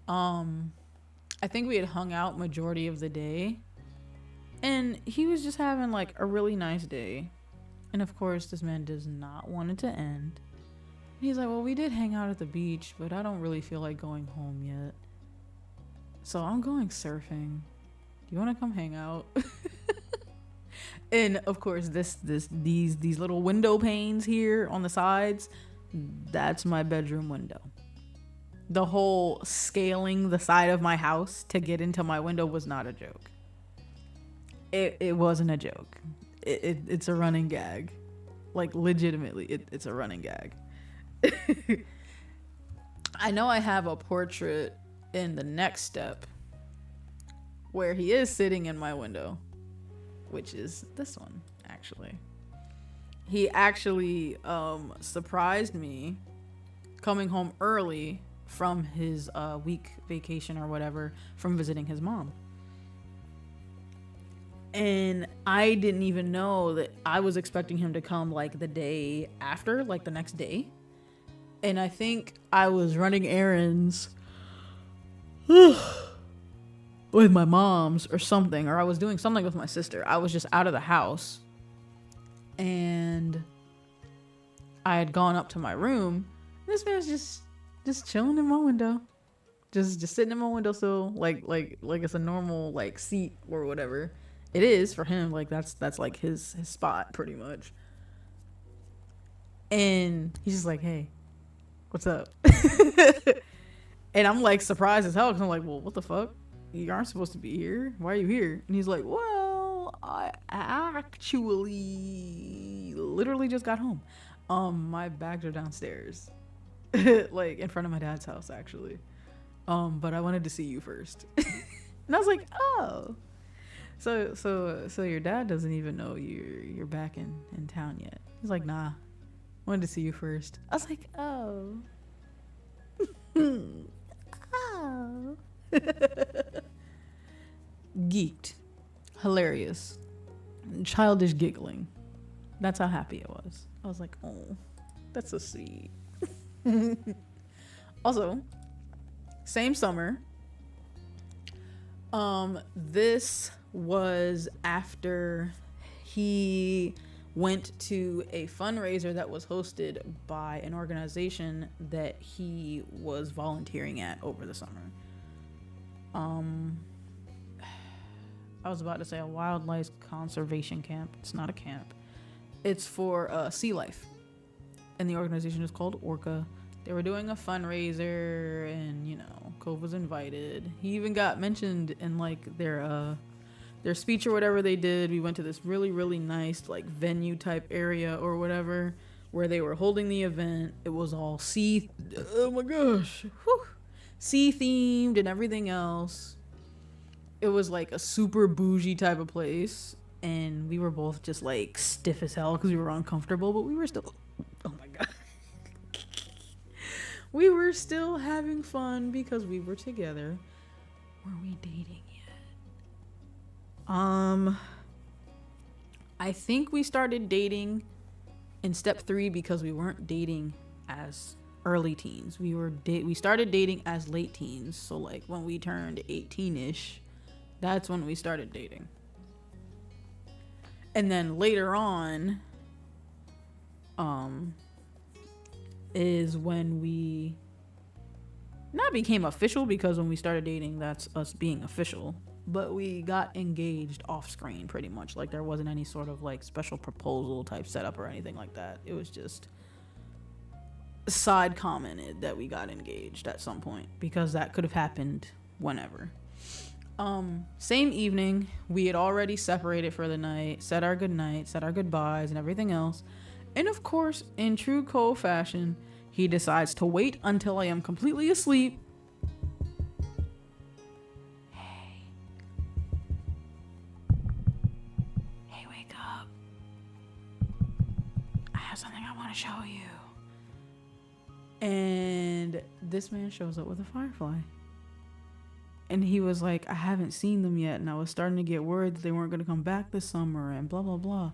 I think we had hung out majority of the day, and he was just having like a really nice day. And of course this man does not want it to end. He's like, well, we did hang out at the beach, but I don't really feel like going home yet, so I'm going surfing. Do you want to come hang out? And of course these little window panes here on the sides, that's my bedroom window. The whole scaling the side of my house to get into my window was not a joke. It wasn't a joke. It's a running gag. Like legitimately, it's a running gag. I know I have a portrait in the next step where he is sitting in my window, which is this one actually. He actually surprised me coming home early from his week vacation or whatever from visiting his mom. And I didn't even know that I was expecting him to come like the day after, like the next day. And I think I was running errands with my mom's or something, or I was doing something with my sister. I was just out of the house and I had gone up to my room. This man's just chilling in my window, just sitting in my windowsill, like it's a normal like seat or whatever it is for him. Like that's like his spot pretty much. And he's just like, hey, what's up? And I'm like surprised as hell because I'm like, well, what the fuck? you aren't supposed to be here. Why are you here? And he's like, well, I actually literally just got home. My bags are downstairs. Like in front of my dad's house, actually. But I wanted to see you first. And I was like, oh. So your dad doesn't even know you're back in town yet. He's like, nah. Wanted to see you first. I was like, oh. Oh. Geeked. Hilarious. Childish giggling. That's how happy I was. I was like, oh, that's so sweet. Also, same summer. This was after he went to a fundraiser that was hosted by an organization that he was volunteering at over the summer. I was about to say a wildlife conservation camp. It's not a camp. It's for sea life. And the organization is called Orca. They were doing a fundraiser and, you know, Cove was invited. He even got mentioned in like their speech or whatever they did. We went to this really, really nice like venue type area or whatever where they were holding the event. It was all sea. Oh my gosh. Whew. Sea themed and everything else. It was like a super bougie type of place. And we were both just like stiff as hell because we were uncomfortable, but we were still, oh my God. We were still having fun because we were together. Were we dating yet? I think we started dating in step 3 because we weren't dating as early teens. We started dating as late teens. So like when we turned 18-ish, that's when we started dating. And then later on, is when we not became official, because when we started dating, that's us being official, but we got engaged off screen pretty much. Like there wasn't any sort of like special proposal type setup or anything like that. It was just side commented that we got engaged at some point, because that could have happened whenever. Same evening, we had already separated for the night, said our goodnight, said our goodbyes and everything else. And of course, in true Cole fashion, he decides to wait until I am completely asleep. Hey, wake up. I have something I want to show you. And this man shows up with a firefly. And he was like, I haven't seen them yet. And I was starting to get worried that they weren't going to come back this summer and blah, blah, blah.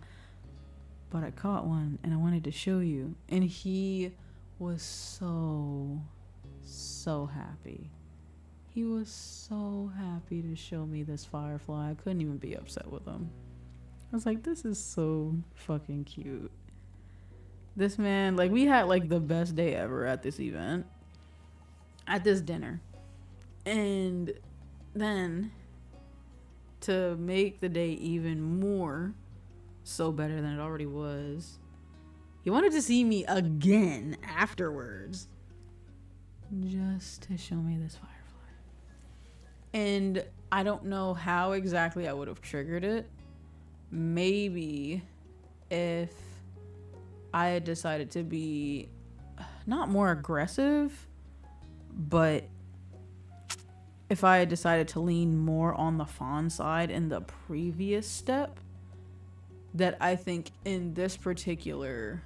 But I caught one and I wanted to show you. And he was so happy. He was so happy to show me this firefly. I couldn't even be upset with him. I was like, this is so fucking cute. This man, like, we had like the best day ever at this event, at this dinner. And then to make the day even more so better than it already was, he wanted to see me again afterwards just to show me this firefly. And I don't know how exactly I would have triggered it. Maybe if I had decided to be not more aggressive, but if I had decided to lean more on the fawn side in the previous step, that I think in this particular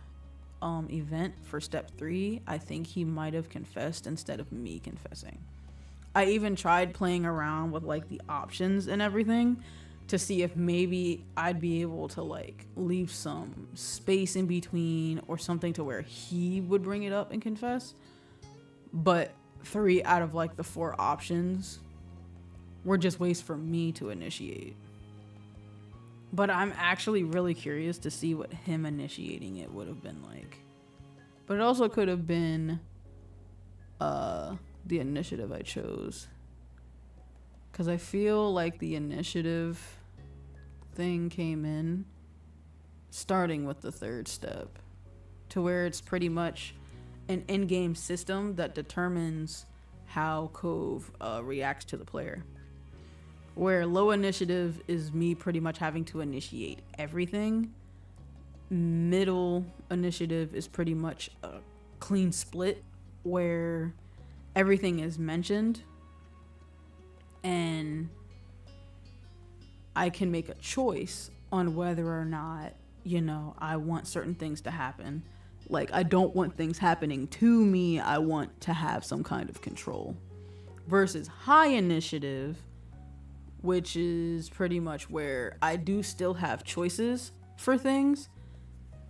event for step 3, I think he might have confessed instead of me confessing. I even tried playing around with like the options and everything to see if maybe I'd be able to like leave some space in between or something to where he would bring it up and confess. But 3 out of like the 4 options were just ways for me to initiate. But I'm actually really curious to see what him initiating it would have been like. But it also could have been the initiative I chose. Because I feel like the initiative thing came in starting with the 3rd step, to where it's pretty much an in-game system that determines how Cove reacts to the player. where low initiative is me pretty much having to initiate everything. Middle initiative is pretty much a clean split where everything is mentioned and I can make a choice on whether or not, you know, I want certain things to happen. Like, I don't want things happening to me. I want to have some kind of control. Versus high initiative, which is pretty much where I do still have choices for things,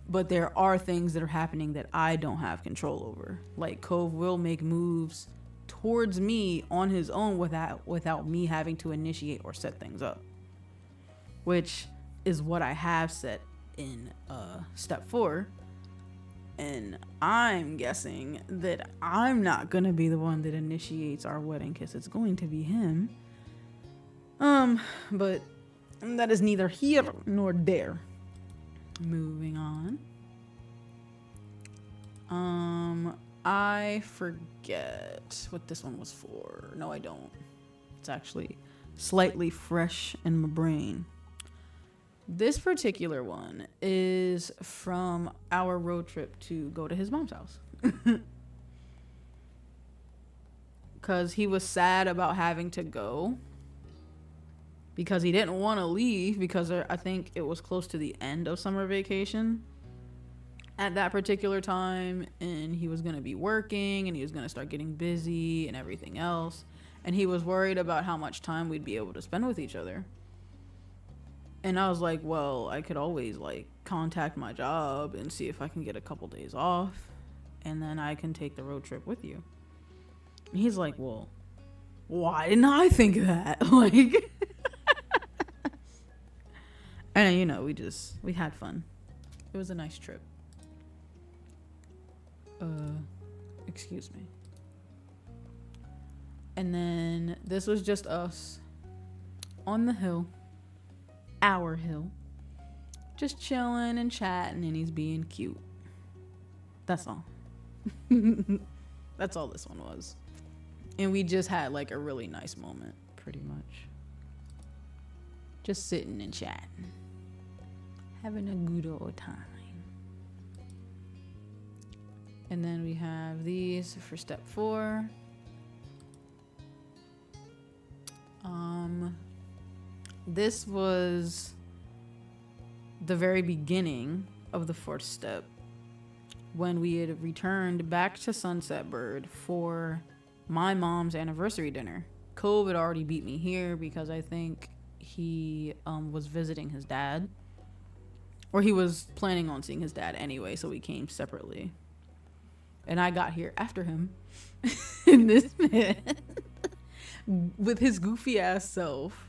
but there are things that are happening that I don't have control over. Like, Cove will make moves towards me on his own without me having to initiate or set things up, which is what I have set in step 4. And I'm guessing that I'm not gonna be the one that initiates our wedding kiss. It's going to be him. But that is neither here nor there. Moving on. I forget what this one was for. No, I don't. It's actually slightly fresh in my brain. This particular one is from our road trip to go to his mom's house. Because he was sad about having to go. Because he didn't want to leave because I think it was close to the end of summer vacation at that particular time. And he was going to be working and he was going to start getting busy and everything else. And he was worried about how much time we'd be able to spend with each other. And I was like, well, I could always like contact my job and see if I can get a couple days off and then I can take the road trip with you. And he's like, well, why didn't I think of that? Like, and you know, we had fun. It was a nice trip. Excuse me. And then this was just us on the hill. Our hill, just chilling and chatting, and he's being cute. That's all. That's all this one was. And we just had like a really nice moment, pretty much. Just sitting and chatting, having a good old time. And then we have these for step 4. This was the very beginning of the 4th step when we had returned back to Sunset Bird for my mom's anniversary dinner. Cove had already beat me here because I think he was visiting his dad, or he was planning on seeing his dad anyway, so we came separately. And I got here after him. And this man, with his goofy ass self,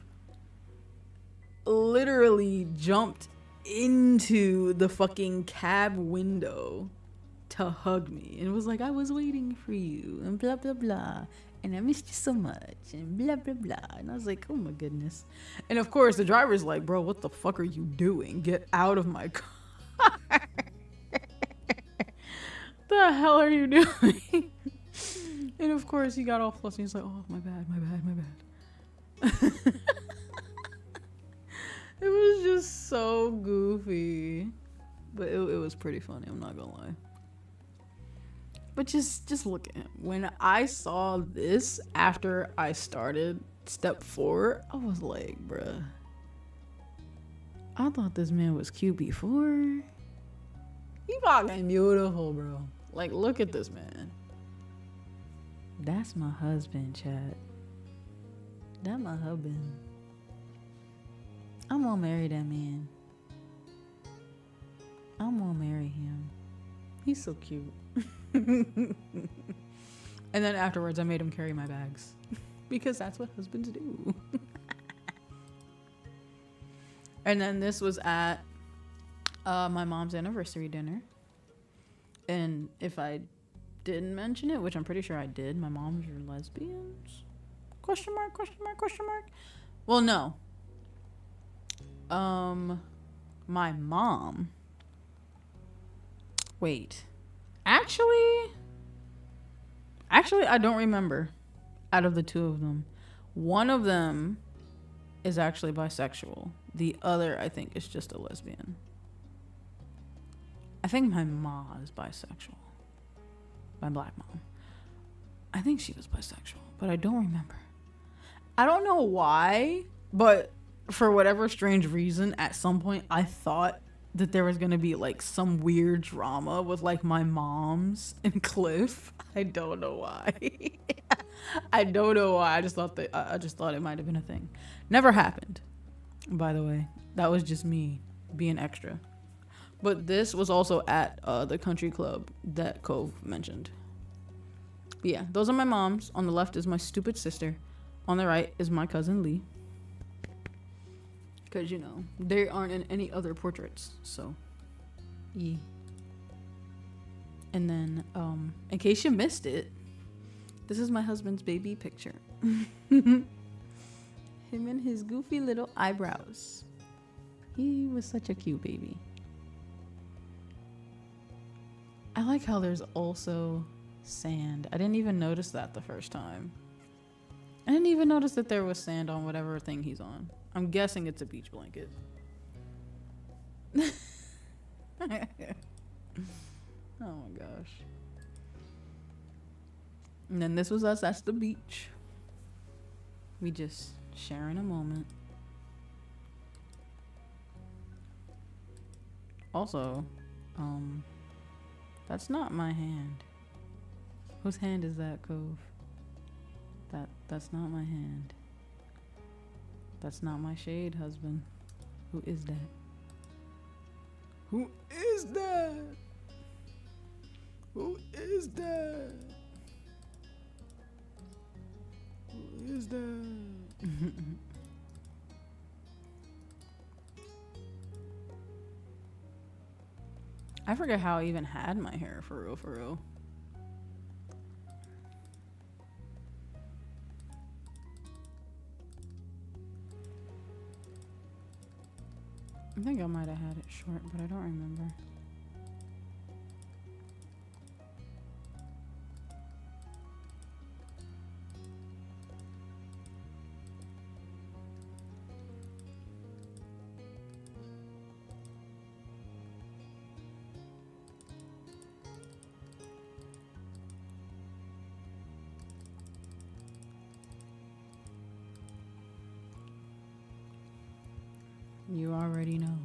literally jumped into the fucking cab window to hug me and was like, I was waiting for you and blah blah blah and I missed you so much and blah blah blah. And I was like, oh my goodness. And of course the driver's like, bro, what the fuck are you doing? Get out of my car. The hell are you doing? And of course he got all flustered. He's like, oh, my bad. It was just so goofy, but it was pretty funny, I'm not gonna lie. But just look at him. When I saw this after I started step 4, I was like, bruh, I thought this man was cute before. He fucking beautiful, bro. Like, look at this man. That's my husband, chat. That's my husband. I'm gonna marry that man. I'm gonna marry him. He's so cute. And then afterwards I made him carry my bags because that's what husbands do. And then this was at my mom's anniversary dinner. And if I didn't mention it, which I'm pretty sure I did, my moms are lesbians? Question mark, question mark, question mark. Well, no. My mom. Wait. Actually, I don't remember out of the two of them. One of them is actually bisexual. The other, I think, is just a lesbian. I think my ma is bisexual. My black mom. I think she was bisexual, but I don't remember. I don't know why, but for whatever strange reason, at some point I thought that there was gonna be like some weird drama with like my mom's and Cliff. I don't know why. I don't know why. I just thought it might have been a thing. Never happened. By the way, that was just me being extra. But this was also at the country club that Cove mentioned. But yeah, those are my moms. On the left is my stupid sister. On the right is my cousin Lee. Because, you know, they aren't in any other portraits. So, yeah. And then, in case you missed it, this is my husband's baby picture. Him and his goofy little eyebrows. He was such a cute baby. I like how there's also sand. I didn't even notice that the first time. I didn't even notice that there was sand on whatever thing he's on. I'm guessing it's a beach blanket. Oh my gosh. And then this was us. That's the beach. We just sharing a moment. Also, that's not my hand. Whose hand is that, Cove? That's not my hand. That's not my shade husband. Who is that? Who is that? Who is that? Who is that? I forget how I even had my hair for real, for real. I think I might have had it short, but I don't remember. You already know.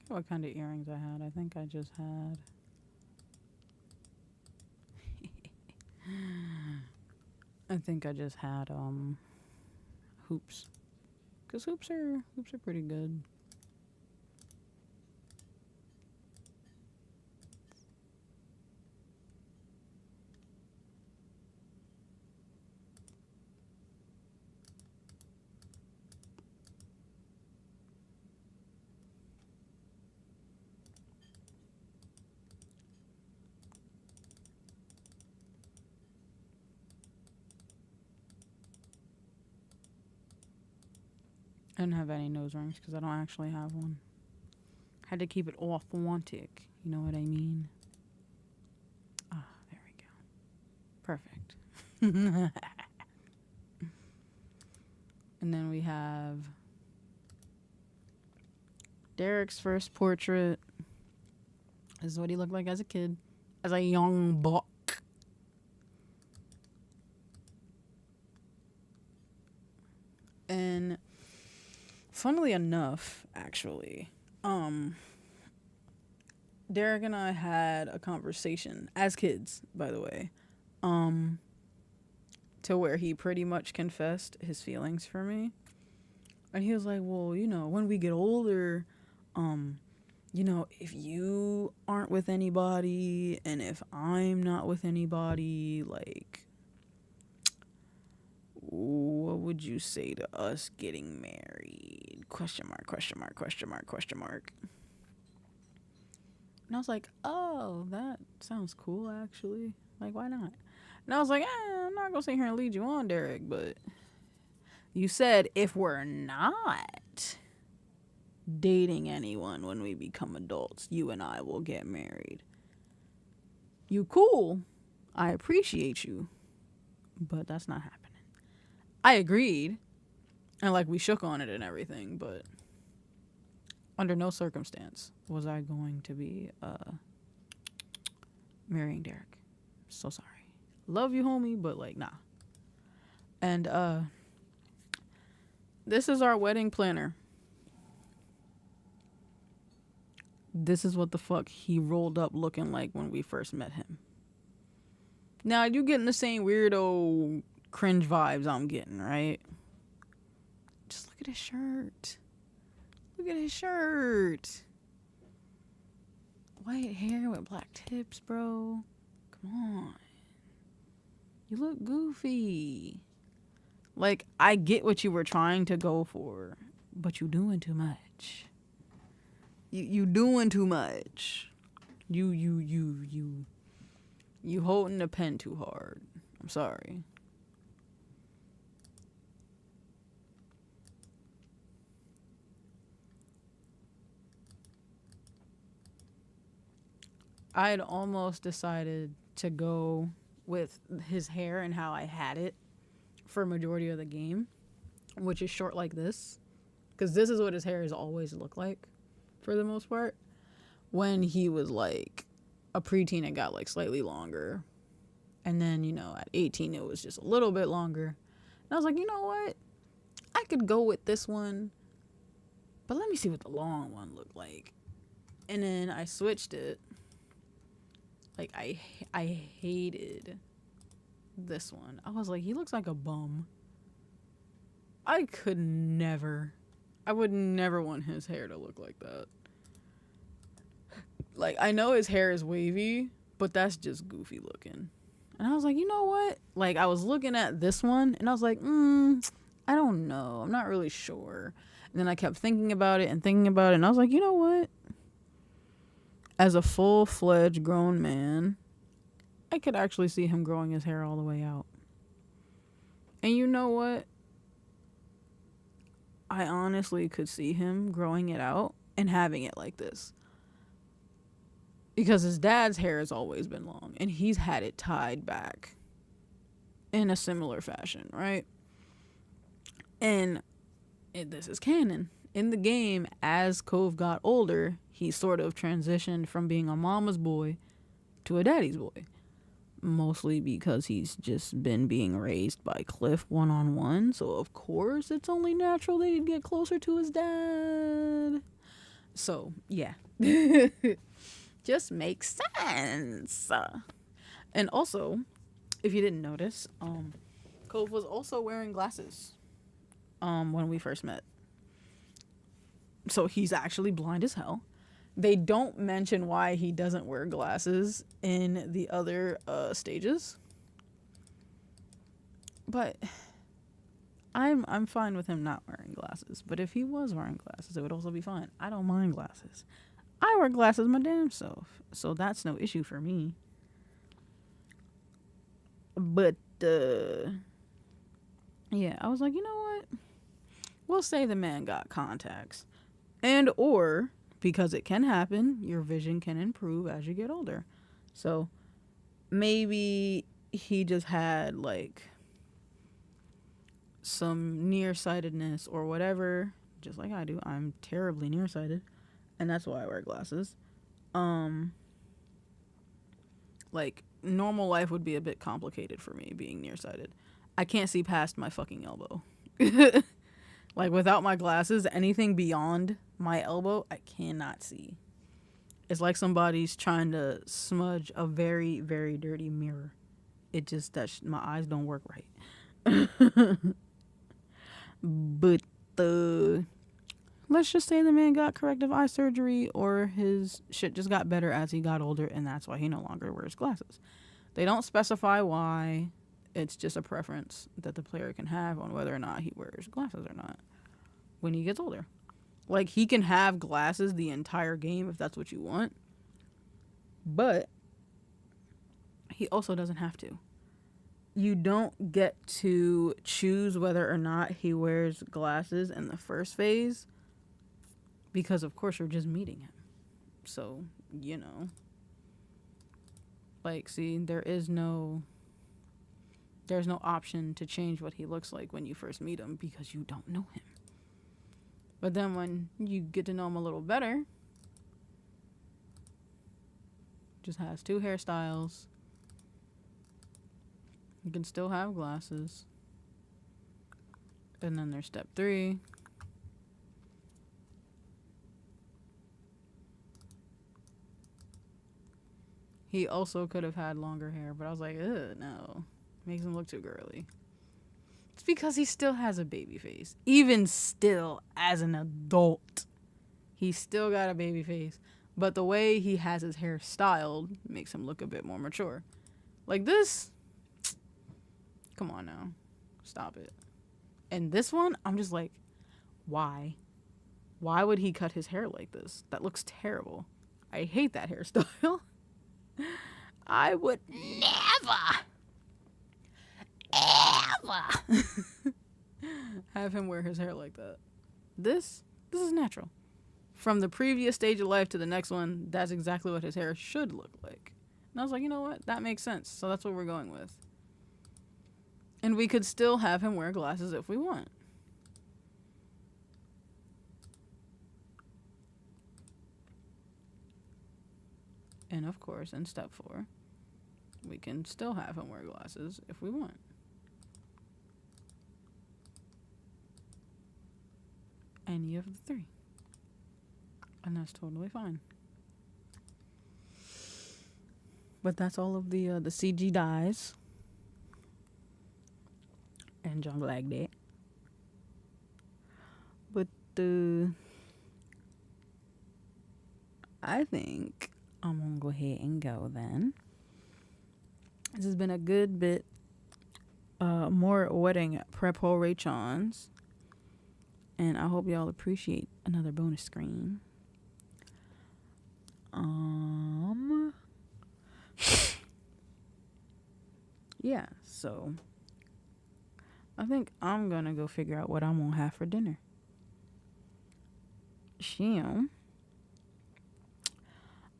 What kind of earrings I had? I think I just had hoops. 'Cause hoops are pretty good. I didn't have any nose rings because I don't actually have one. Had to keep it authentic. You know what I mean? Ah, there we go. Perfect. And then we have Derek's first portrait. This is what he looked like as a kid, as a young buck. And funnily enough, actually, Derek and I had a conversation as kids, by the way, to where he pretty much confessed his feelings for me. And he was like, well, you know, when we get older, you know, if you aren't with anybody and if I'm not with anybody, like, what would you say to us getting married? Question mark, question mark, question mark, question mark. And I was like, oh, that sounds cool, actually. Like, why not? And I was like, I'm not going to sit here and lead you on, Derek, but you said if we're not dating anyone when we become adults, you and I will get married. You cool. I appreciate you. But that's not happening. I agreed. And like we shook on it and everything, but under no circumstance was I going to be marrying Derek. So sorry. Love you, homie, but like nah. And this is our wedding planner. This is what the fuck he rolled up looking like when we first met him. Now, you getting the same weirdo cringe vibes I'm getting, right? Just look at his shirt. Look at his shirt. White hair with black tips, bro. Come on. You look goofy. Like, I get what you were trying to go for, but you doing too much. You doing too much. You holding the pen too hard. I'm sorry. I had almost decided to go with his hair and how I had it for a majority of the game, which is short like this, because this is what his hair has always looked like for the most part. When he was like a preteen, it got like slightly longer, and then, you know, at 18 it was just a little bit longer, and I was like, you know what, I could go with this one, but let me see what the long one looked like. And then I switched it. Like, I hated this one. I was like, he looks like a bum. I would never want his hair to look like that. Like, I know his hair is wavy, but that's just goofy looking. And I was like, you know what? Like, I was looking at this one, and I was like, I don't know. I'm not really sure. And then I kept thinking about it, and I was like, you know what? As a full-fledged grown man, I could actually see him growing his hair all the way out. And you know what? I honestly could see him growing it out and having it like this. Because his dad's hair has always been long, and he's had it tied back in a similar fashion, right? And this is canon. In the game, as Cove got older, he sort of transitioned from being a mama's boy to a daddy's boy. Mostly because he's just been being raised by Cliff one-on-one, so of course it's only natural that he'd get closer to his dad. So, yeah. Just makes sense. And also, if you didn't notice, Cove was also wearing glasses when we first met. So he's actually blind as hell. They don't mention why he doesn't wear glasses in the other stages. But I'm fine with him not wearing glasses. But if he was wearing glasses, it would also be fine. I don't mind glasses. I wear glasses my damn self. So that's no issue for me. But, yeah, I was like, you know what? We'll say the man got contacts. And or, because it can happen, your vision can improve as you get older. So maybe he just had like some nearsightedness or whatever, just like I do. I'm terribly nearsighted. and that's why I wear glasses. Like, normal life would be a bit complicated for me being nearsighted. I can't see past my fucking elbow. Like, without my glasses, anything beyond my elbow, I cannot see. It's like somebody's trying to smudge a very, very dirty mirror. It just, my eyes don't work right. But, let's just say the man got corrective eye surgery, or his shit just got better as he got older, and that's why he no longer wears glasses. They don't specify why. It's just a preference that the player can have on whether or not he wears glasses or not when he gets older. Like, he can have glasses the entire game if that's what you want, but he also doesn't have to. You don't get to choose whether or not he wears glasses in the first phase, because of course you're just meeting him. So, you know, like, see, there's no option to change what he looks like when you first meet him, because you don't know him. But then when you get to know him a little better, just has 2 hairstyles. You can still have glasses. And then there's step 3. He also could have had longer hair, but I was like, ugh, no. Makes him look too girly. It's because he still has a baby face. Even still, as an adult, he's still got a baby face. But the way he has his hair styled makes him look a bit more mature. Like this, come on now. Stop it. And this one, I'm just like, why? Why would he cut his hair like this? That looks terrible. I hate that hairstyle. I would never, ever have him wear his hair like that. This is natural. From the previous stage of life to the next one, that's exactly what his hair should look like. And I was like, you know what? That makes sense. So that's what we're going with. And we could still have him wear glasses if we want. And of course, in step 4, we can still have him wear glasses if we want. Any of the 3. And that's totally fine. But that's all of the CG dyes. And junk like that. But I think I'm gonna go ahead and go then. This has been a good bit more wedding preparations, and I hope y'all appreciate another bonus screen. Yeah, so I think I'm gonna go figure out what I'm gonna have for dinner.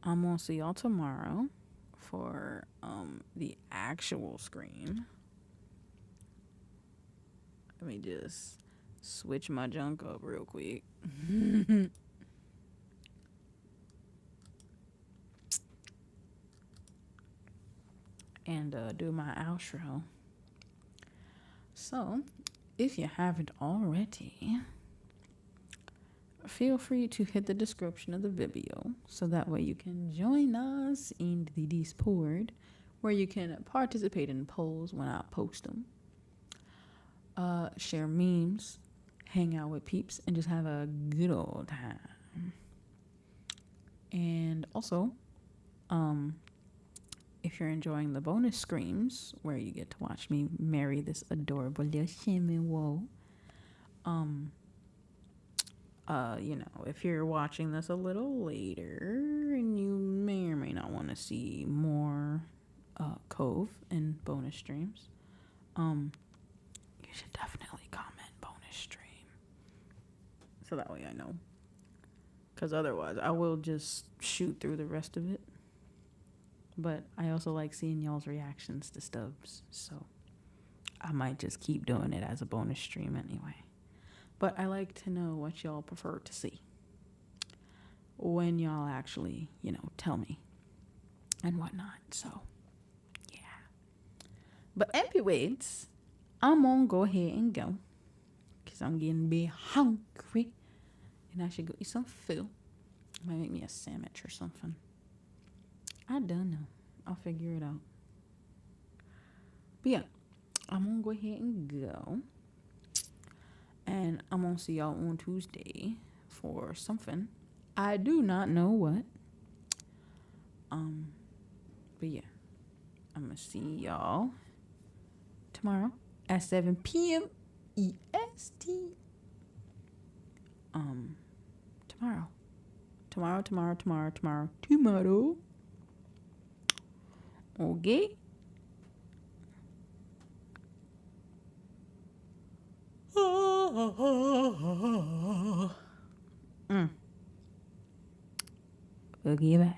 I'm gonna see y'all tomorrow for the actual screen. Let me just switch my junk up real quick. And do my outro. So, if you haven't already, feel free to hit the description of the video so that way you can join us in the Discord, where you can participate in polls when I post them, share memes, hang out with peeps, and just have a good old time. And also, if you're enjoying the bonus screams where you get to watch me marry this adorable little Shimmy Woe, you know, if you're watching this a little later and you may or may not want to see more Cove and bonus streams, you should definitely comment bonus stream so that way I know, because otherwise I will just shoot through the rest of it. But I also like seeing y'all's reactions to stubs, so I might just keep doing it as a bonus stream anyway. But I like to know what y'all prefer to see. when y'all actually, tell me and whatnot. So, yeah. But anyways, I'm gonna go ahead and go because I'm getting a bit hungry and I should go eat some food. Might make me a sandwich or something. I don't know. I'll figure it out. But yeah, I'm gonna go ahead and go. And I'm gonna see y'all on Tuesday for something. I do not know what. But yeah, I'm gonna see y'all tomorrow at 7 p.m. EST. Tomorrow. Okay. Okay, bye.